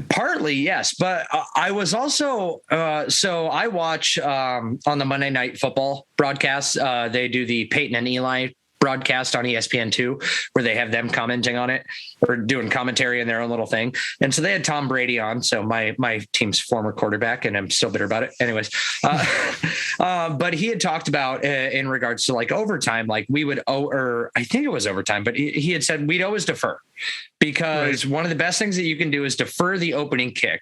Partly, yes. But I was also, so I watch on the Monday Night Football broadcasts, they do the Peyton and Eli broadcast on ESPN2 where they have them commenting on it or doing commentary in their own little thing. And so they had Tom Brady on. So my team's former quarterback, and I'm still bitter about it. Anyways, but he had talked about in regards to like overtime, like we would or I think it was overtime, but he had said we'd always defer because one of the best things that you can do is defer the opening kick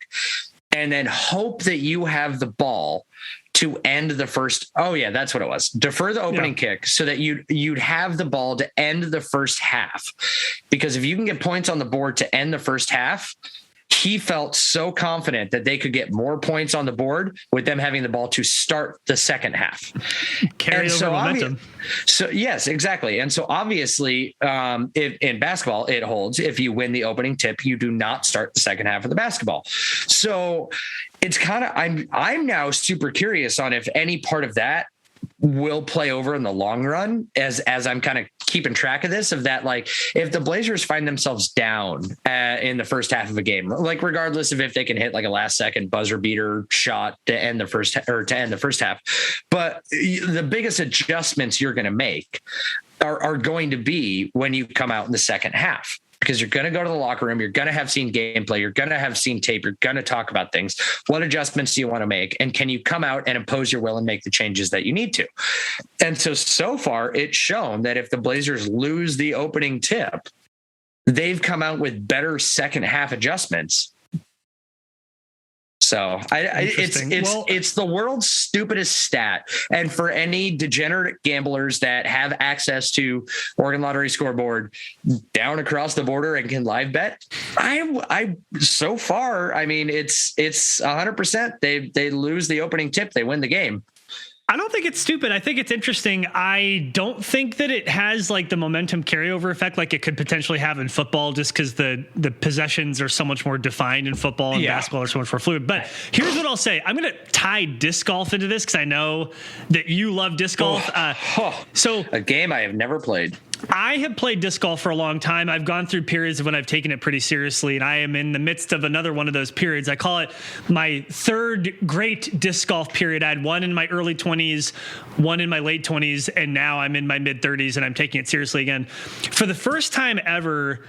and then hope that you have the ball to end the first. Oh yeah, that's what it was. Defer the opening kick so that you'd have the ball to end the first half. Because if you can get points on the board to end the first half, he felt so confident that they could get more points on the board with them having the ball to start the second half. Carry over momentum. So yes, exactly. And so obviously, if in basketball, it holds. If you win the opening tip, you do not start the second half of the basketball. So it's kind of, I'm now super curious on if any part of that will play over in the long run as I'm kind of keeping track of this, of that, like if the Blazers find themselves down in the first half of a game, like regardless of if they can hit like a last second buzzer beater shot to end the first half, but the biggest adjustments you're going to make are going to be when you come out in the second half. Because you're going to go to the locker room, you're going to have seen gameplay, you're going to have seen tape, you're going to talk about things. What adjustments do you want to make? And can you come out and impose your will and make the changes that you need to? And so far, it's shown that if the Blazers lose the opening tip, they've come out with better second half adjustments. So it's the world's stupidest stat. And for any degenerate gamblers that have access to Oregon Lottery scoreboard down across the border and can live bet, I so far, I mean, it's 100%. They lose the opening tip, they win the game. I don't think it's stupid. I think it's interesting. I don't think that it has like the momentum carryover effect like it could potentially have in football, just because the possessions are so much more defined in football and basketball are so much more fluid. But here's what I'll say. I'm going to tie disc golf into this because I know that you love disc golf. So a game I have never played. I have played disc golf for a long time. I've gone through periods when I've taken it pretty seriously, and I am in the midst of another one of those periods. I call it my third great disc golf period. I had one in my early 20s, one in my late 20s, and now I'm in my mid 30s, and I'm taking it seriously again. For the first time ever,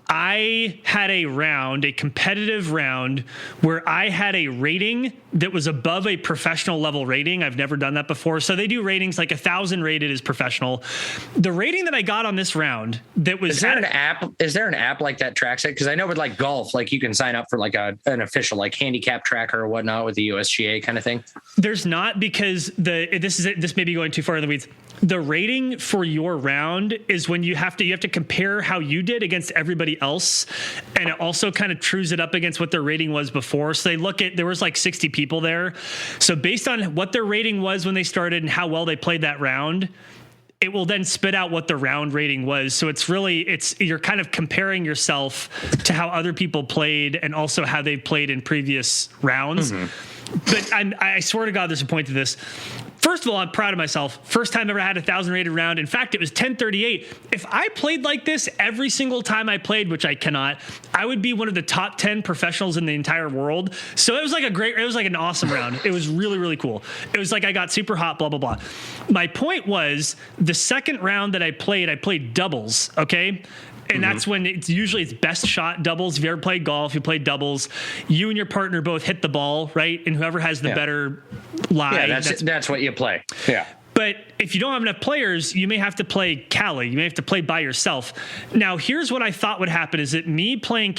I had a competitive round where I had a rating that was above a professional level rating. I've never done that before. So they do ratings like 1,000 rated is professional. The rating that I got on this round that was... Is there an app like that tracks it? Because I know with like golf, like you can sign up for like an official like handicap tracker or whatnot with the USGA kind of thing. There's not, because this may be going too far in the weeds. The rating for your round is when you have to compare how you did against everybody else, and it also kind of trues it up against what their rating was before. So there was like 60 people there. So based on what their rating was when they started and how well they played that round, it will then spit out what the round rating was. So you're kind of comparing yourself to how other people played and also how they played in previous rounds. Mm-hmm. But I swear to God, there's a point to this. First of all, I'm proud of myself. First time ever had a 1,000 rated round. In fact, it was 1038. If I played like this every single time I played, which I cannot, I would be one of the top 10 professionals in the entire world. So it was like an awesome round. It was really, really cool. It was like I got super hot, blah, blah, blah. My point was the second round that I played doubles, okay? And that's when it's best shot doubles. If you ever played golf, you played doubles. You and your partner both hit the ball, right? And whoever has the better lie. Yeah, that's what you play. Yeah. But if you don't have enough players, you may have to play Cali. You may have to play by yourself. Now, here's what I thought would happen is that me playing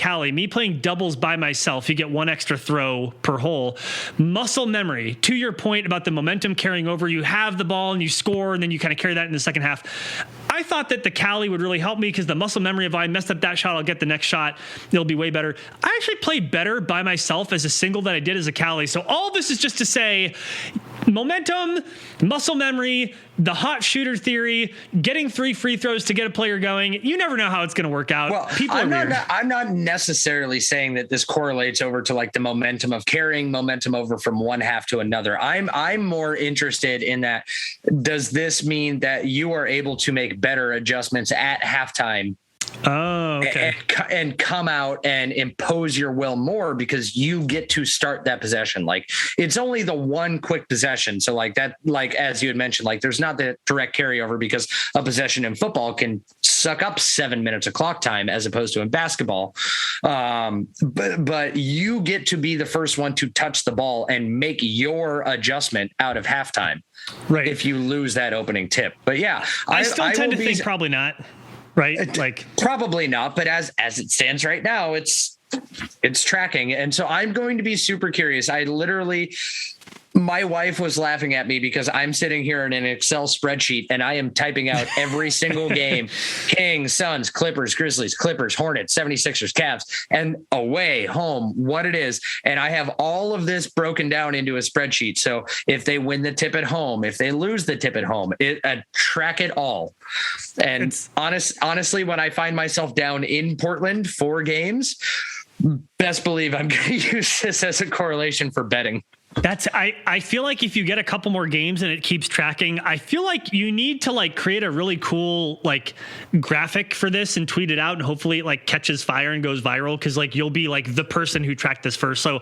doubles by myself, you get one extra throw per hole. Muscle memory, to your point about the momentum carrying over, you have the ball and you score, and then you kind of carry that in the second half. I thought that the Cali would really help me because the muscle memory, if I messed up that shot, I'll get the next shot. It'll be way better. I actually played better by myself as a single than I did as a Cali. So all this is just to say momentum, muscle memory, the hot shooter theory, getting 3 free throws to get a player going. You never know how it's going to work out. Well, I'm not necessarily saying that this correlates over to like the momentum of carrying momentum over from one half to another. I'm more interested in that. Does this mean that you are able to make better adjustments at halftime? Oh, okay. And come out and impose your will more because you get to start that possession. Like it's only the one quick possession. So like that, like, as you had mentioned, like there's not the direct carryover because a possession in football can suck up 7 minutes of clock time as opposed to in basketball. But you get to be the first one to touch the ball and make your adjustment out of halftime. Right. If you lose that opening tip. But yeah, I still tend to think probably not. Right? Like probably not, but as it stands right now, it's tracking. And so I'm going to be super curious. My wife was laughing at me because I'm sitting here in an Excel spreadsheet and I am typing out every single game: Kings, Suns, Clippers, Grizzlies, Clippers, Hornets, 76ers, Cavs, and away, home, what it is. And I have all of this broken down into a spreadsheet. So if they win the tip at home, if they lose the tip at home, track it all. And honestly, when I find myself down in Portland 4 games, best believe I'm going to use this as a correlation for betting. I feel like if you get a couple more games and it keeps tracking, I feel like you need to like create a really cool like graphic for this and tweet it out, and hopefully it like catches fire and goes viral, because like you'll be like the person who tracked this first. So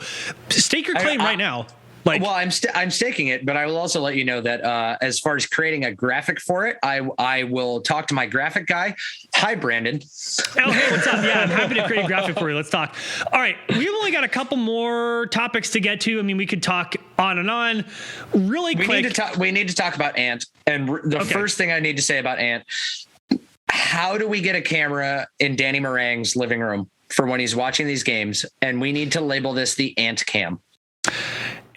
stake your claim right now. I'm staking it, but I will also let you know that as far as creating a graphic for it, I will talk to my graphic guy. Hi, Brandon. Oh, hey, what's up? Yeah, I'm happy to create a graphic for you. Let's talk. All right, we've only got a couple more topics to get to. I mean, we could talk on and on. Really quick. We need to talk about Ant. And first thing I need to say about Ant: how do we get a camera in Danny Meringue's living room for when he's watching these games? And we need to label this the Ant Cam.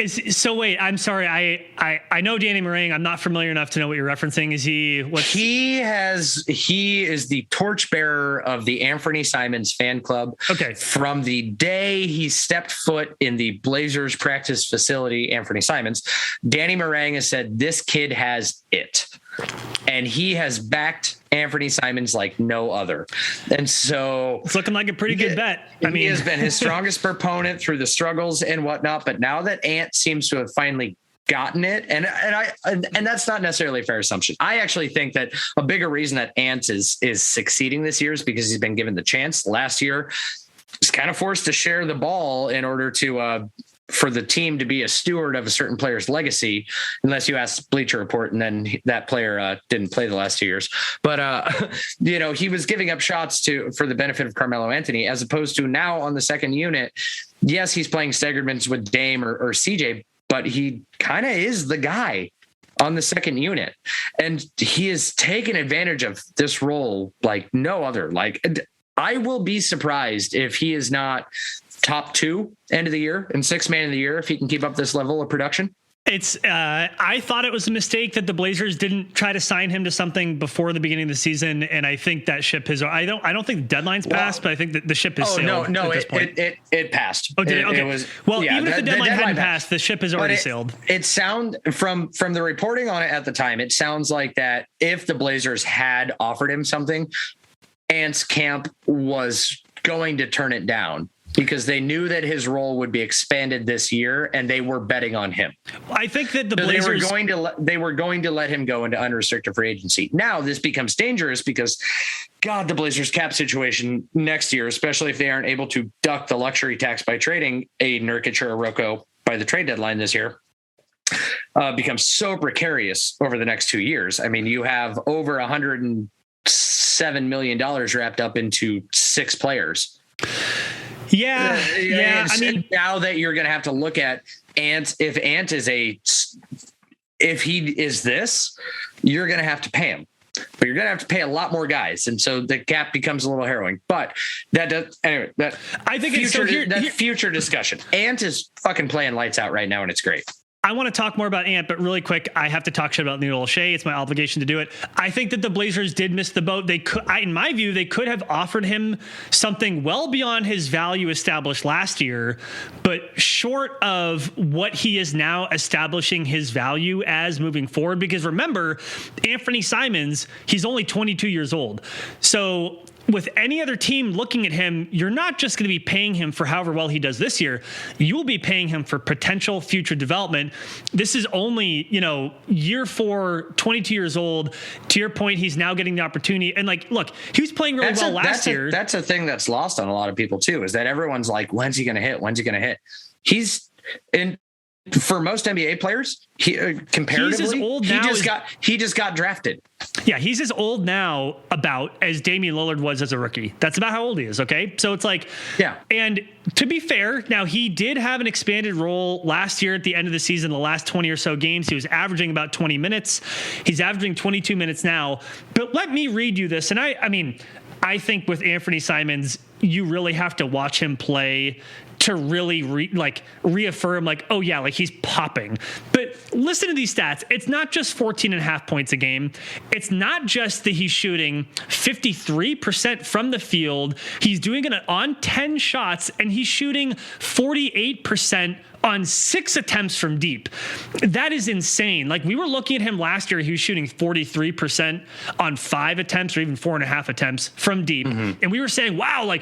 So wait, I'm sorry. I know Danny Meringue. I'm not familiar enough to know what you're referencing. Is he? He is the torchbearer of the Anfernee Simons fan club. Okay. From the day he stepped foot in the Blazers practice facility, Anfernee Simons, Danny Meringue has said this kid has it, and he has backed Anfernee Simons like no other. And so it's looking like a pretty good bet. He has been his strongest proponent through the struggles and whatnot. But now that Ant seems to have finally gotten it, and that's not necessarily a fair assumption. I actually think that a bigger reason that Ant is succeeding this year is because he's been given the chance. Last year, he's kind of forced to share the ball in order to for the team to be a steward of a certain player's legacy, unless you ask Bleacher Report, and then that player didn't play the last 2 years. But he was giving up shots for the benefit of Carmelo Anthony, as opposed to now on the second unit. Yes, he's playing staggered minutes with Dame or CJ, but he kind of is the guy on the second unit, and he has taken advantage of this role like no other. Like, I will be surprised if he is not top 2 end of the year and 6th man of the year if he can keep up this level of production. I thought it was a mistake that the Blazers didn't try to sign him to something before the beginning of the season, and I think that ship has. I don't think the deadline's passed, but I think that the ship has sailed. No, at this point. It passed. Oh, did it? Okay. It was, even if the deadline hadn't passed, the ship has already sailed. It sound from the reporting on it at the time, it sounds like that if the Blazers had offered him something, Ant's camp was going to turn it down, because they knew that his role would be expanded this year, and they were betting on him. I think that the Blazers they were going to let him go into unrestricted free agency. Now this becomes dangerous because, God, the Blazers cap situation next year, especially if they aren't able to duck the luxury tax by trading a Nurkic or a Rocco by the trade deadline this year, becomes so precarious over the next 2 years. I mean, you have over $107 million wrapped up into 6 players. Yeah. I mean, now that you're going to have to look at Ant, if he is this, you're going to have to pay him, but you're going to have to pay a lot more guys. And so the cap becomes a little harrowing, but that does, anyway, I think future discussion. Ant is fucking playing lights out right now, and it's great. I want to talk more about Ant, but really quick, I have to talk shit about Neil Olshey. It's my obligation to do it. I think that the Blazers did miss the boat. They could, in my view, they could have offered him something well beyond his value established last year, but short of what he is now establishing his value as moving forward. Because remember, Anfernee Simons, he's only 22 years old. So with any other team looking at him, you're not just going to be paying him for however well he does this year. You will be paying him for potential future development. This is only, year 4, 22 years old. To your point, he's now getting the opportunity. And look, he was playing really well last year. That's a thing that's lost on a lot of people too, is that everyone's like, when's he going to hit? When's he going to hit? He's in. For most NBA players, comparatively, he's as old now he just got drafted. Yeah, he's as old now as Damian Lillard was as a rookie. That's about how old he is, okay? So it's like, yeah. And to be fair, now he did have an expanded role last year at the end of the season, the last 20 or so games. He was averaging about 20 minutes. He's averaging 22 minutes now. But let me read you this. And I think with Anfernee Simons, you really have to watch him play to really reaffirm oh yeah, he's popping. But listen to these stats. It's not just 14.5 points a game. It's not just that he's shooting 53% from the field. He's doing it on 10 shots, and he's shooting 48% on 6 attempts from deep. That is insane. We were looking at him last year, he was shooting 43% on 5 attempts or even 4.5 attempts from deep. Mm-hmm. And we were saying, wow,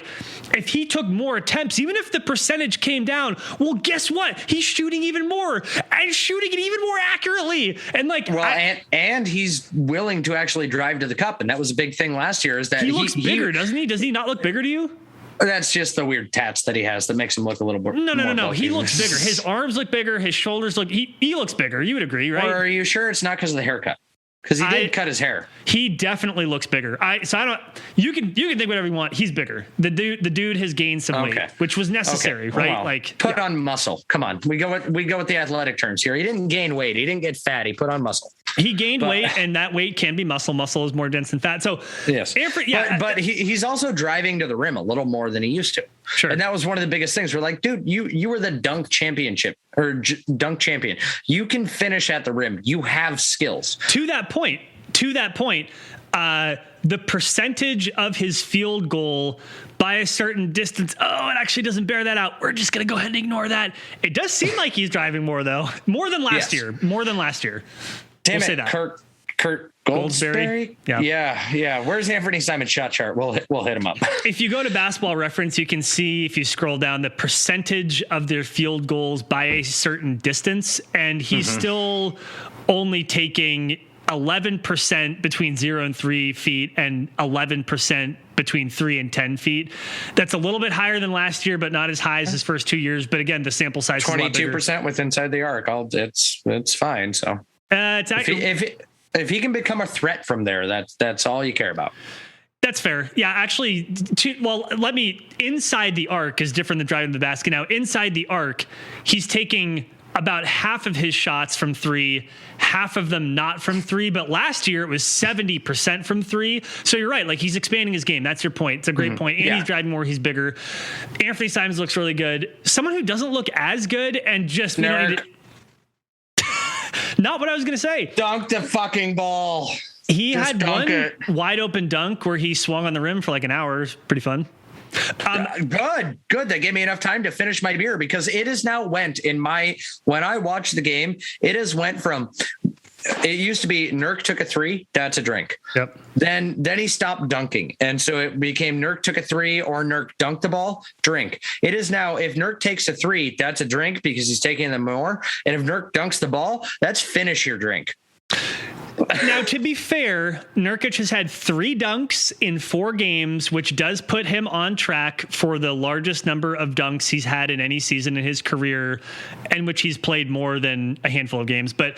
if he took more attempts, even if the percentage came down, well, guess what? He's shooting even more and shooting it even more accurately. And and he's willing to actually drive to the cup. And that was a big thing last year, is that he looks bigger, doesn't he? Does he not look bigger to you? That's just the weird tats that he has that makes him look a little more. No. He looks bigger. His arms look bigger. His shoulders look. He looks bigger. You would agree, right? Or are you sure it's not because of the haircut? Because he did cut his hair. He definitely looks bigger. You can think whatever you want. He's bigger. The dude has gained some weight, which was necessary, right? Well, put on muscle. Come on, we go with the athletic terms here. He didn't gain weight. He didn't get fat. He put on muscle. He gained weight, and that weight can be muscle. Muscle is more dense than fat. So yes, but he's also driving to the rim a little more than he used to. Sure. And that was one of the biggest things. We're dude, you were the dunk championship or dunk champion. You can finish at the rim. You have skills. To that point, the percentage of his field goal by a certain distance, it actually doesn't bear that out. We're just going to go ahead and ignore that. It does seem like he's driving more, though. More than last year. Damn it, Kurt Goldsberry. Yeah. Where's Anfernee Simons' shot chart? We'll hit him up. If you go to Basketball Reference, you can see, if you scroll down, the percentage of their field goals by a certain distance, and he's still only taking 11% between 0 and 3 feet and 11% between 3 and 10 feet. That's a little bit higher than last year, but not as high as his first 2 years. But again, the sample size is 22% with inside the arc. It's fine. So it's actually, if he can become a threat from there, that's all you care about. That's fair. Yeah, actually, inside the arc is different than driving the basket. Now, inside the arc, he's taking about half of his shots from 3, half of them not from 3. But last year it was 70% from 3. So you're right. Like, he's expanding his game. That's your point. It's a great point. And he's driving more. He's bigger. Anfernee Simons looks really good. Someone who doesn't look as good and just not what I was going to say. Dunk the fucking ball. He just had one wide open dunk where he swung on the rim for like an hour. It was pretty fun. Good. That gave me enough time to finish my beer, because it has now went when I watched the game, it has went from, it used to be Nurk took a 3, that's a drink. Yep. Then he stopped dunking. And so it became Nurk took a 3 or Nurk dunked the ball, drink. It is now, if Nurk takes a 3, that's a drink because he's taking them more. And if Nurk dunks the ball, that's finish your drink. Now, to be fair, Nurkic has had 3 dunks in 4 games, which does put him on track for the largest number of dunks he's had in any season in his career, and which he's played more than a handful of games. But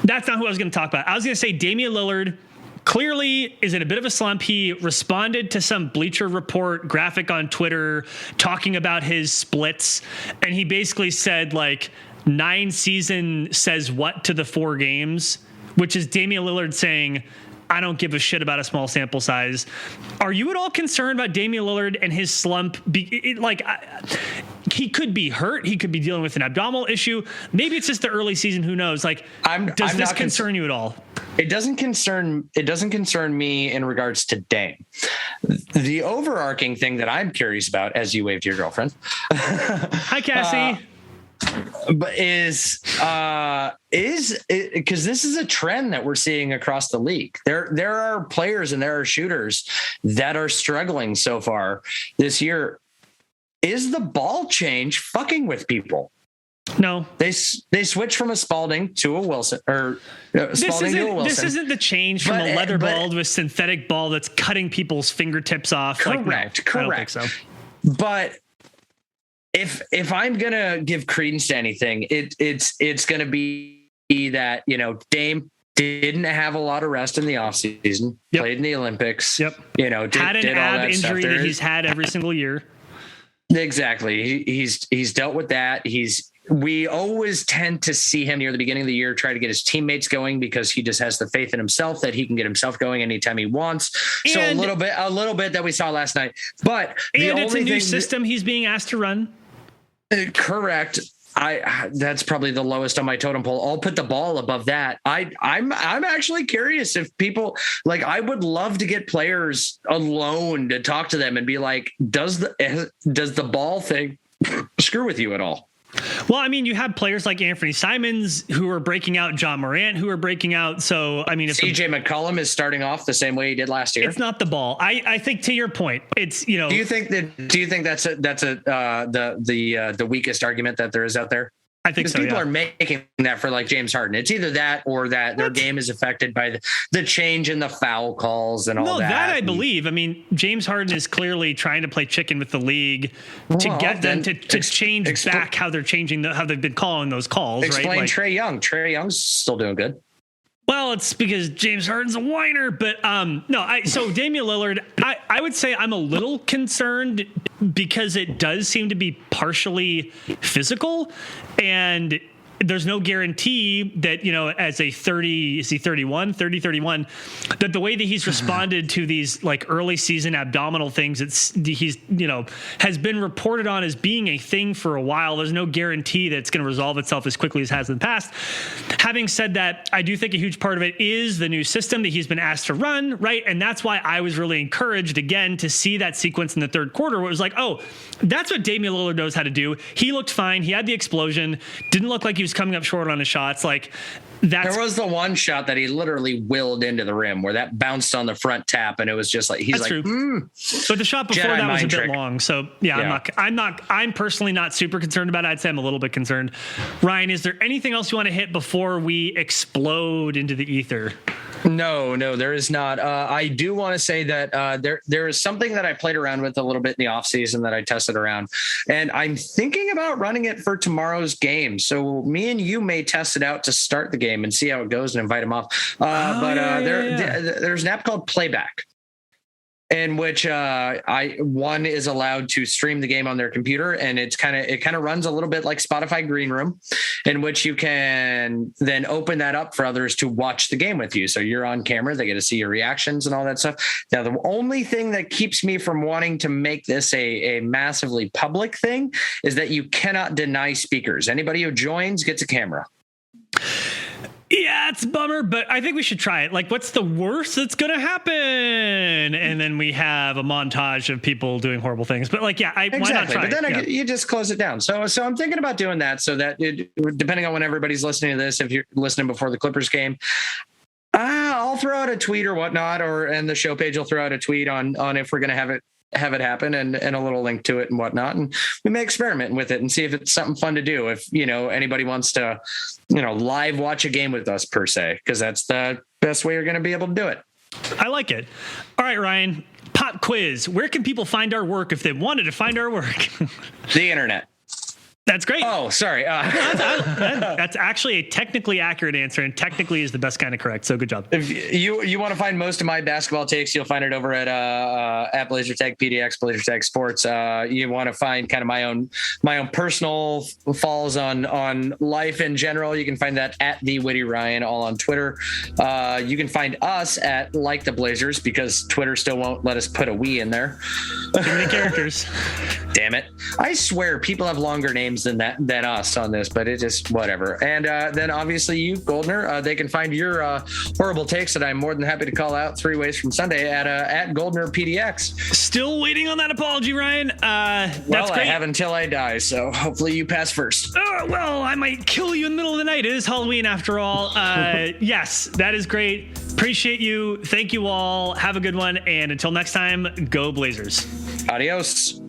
that's not who I was going to talk about. I was going to say Damian Lillard clearly is in a bit of a slump. He responded to some Bleacher Report graphic on Twitter talking about his splits, and he basically said, like, 9 season says what to the 4 games, which is Damian Lillard saying, I don't give a shit about a small sample size. Are you at all concerned about Damian Lillard and his slump? He could be hurt. He could be dealing with an abdominal issue. Maybe it's just the early season. Who knows? Like, does this concern you at all? It doesn't concern me in regards to Dame. The overarching thing that I'm curious about, as you wave to your girlfriend. Hi, Cassie. But is because this is a trend that we're seeing across the league. There are players and there are shooters that are struggling so far this year. Is the ball change fucking with people? No, they switch from a Spalding to a Wilson, or Spalding to a Wilson. This isn't the change from a leather ball to a synthetic ball that's cutting people's fingertips off. Correct. I don't think so. But if I'm gonna give credence to anything, it's gonna be that, Dame didn't have a lot of rest in the offseason, played in the Olympics, had an ab injury that he's had every single year. Exactly. He's dealt with that. We always tend to see him near the beginning of the year try to get his teammates going, because he just has the faith in himself that he can get himself going anytime he wants. So a little bit that we saw last night, but it's a new system he's being asked to run. Correct. That's probably the lowest on my totem pole. I'll put the ball above that. I'm actually curious if people, like, I would love to get players alone to talk to them and be like, does the ball thing screw with you at all? Well, I mean, you have players like Anfernee Simons who are breaking out, John Morant who are breaking out. So, I mean, if CJ McCollum is starting off the same way he did last year, it's not the ball. I think, to your point, it's, Do you think that's the weakest argument that there is out there? I think so. People are making that for, like, James Harden. It's either that or that their game is affected by the change in the foul calls and all that. No, that I believe. I mean, James Harden is clearly trying to play chicken with the league to get them to change back how they're changing how they've been calling those calls. Explain right? Trae Young. Trae Young's still doing good. Well, it's because James Harden's a whiner, but so Damian Lillard, I would say I'm a little concerned because it does seem to be partially physical, and there's no guarantee that, as a 31, that the way that he's responded to these, like, early season abdominal things, he's has been reported on as being a thing for a while. There's no guarantee that it's going to resolve itself as quickly as it has in the past. Having said that, I do think a huge part of it is the new system that he's been asked to run, right? And that's why I was really encouraged, again, to see that sequence in the third quarter where it was like, oh, that's what Damian Lillard knows how to do. He looked fine. He had the explosion. Didn't look like he was coming up short on his shots. Like, there was the one shot that he literally willed into the rim where that bounced on the front tap, and it was just like, he's that's like, true. But the shot before that was a bit long. So I'm personally not super concerned about it. I'd say I'm a little bit concerned. Ryan, is there anything else you want to hit before we explode into the ether? No, there is not. I do want to say that there is something that I played around with a little bit in the off season that I tested around, and I'm thinking about running it for tomorrow's game. So me and you may test it out to start the game and see how it goes and invite them off. There's an app called Playback, in which one is allowed to stream the game on their computer, and it kind of runs a little bit like Spotify Green Room, in which you can then open that up for others to watch the game with you. So you're on camera, they get to see your reactions and all that stuff. Now, the only thing that keeps me from wanting to make this a massively public thing is that you cannot deny speakers. Anybody who joins gets a camera. Yeah, it's a bummer, but I think we should try it. Like, what's the worst that's going to happen? And then we have a montage of people doing horrible things. But like, yeah, why not try it? But then you just close it down. So I'm thinking about doing that so that depending on when everybody's listening to this, if you're listening before the Clippers game, I'll throw out a tweet or whatnot, and the show page will throw out a tweet on if we're going to have it happen and a little link to it and whatnot. And we may experiment with it and see if it's something fun to do. If, anybody wants to, live watch a game with us per se, because that's the best way you're going to be able to do it. I like it. All right, Ryan, pop quiz. Where can people find our work if they wanted to find our work? The internet. That's great. Oh, sorry. That's actually a technically accurate answer, and technically is the best kind of correct. So good job. If you want to find most of my basketball takes, you'll find it over at Blazer Tech PDX, Blazer Tech Sports. You want to find kind of my own personal falls on life in general. You can find that at the Witty Ryan, all on Twitter. You can find us at Like the Blazers, because Twitter still won't let us put a we in there. Too many characters. Damn it! I swear people have longer names than us on this, but it just whatever. And then obviously you, Goldner, they can find your horrible takes that I'm more than happy to call out 3 ways from Sunday at Goldner PDX. Still waiting on that apology, Ryan. That's great. I have until I die, so hopefully you pass first. Well, I might kill you in the middle of the night. It is Halloween after all. Yes, that is great. Appreciate you. Thank you all. Have a good one. And until next time, go Blazers. Adios.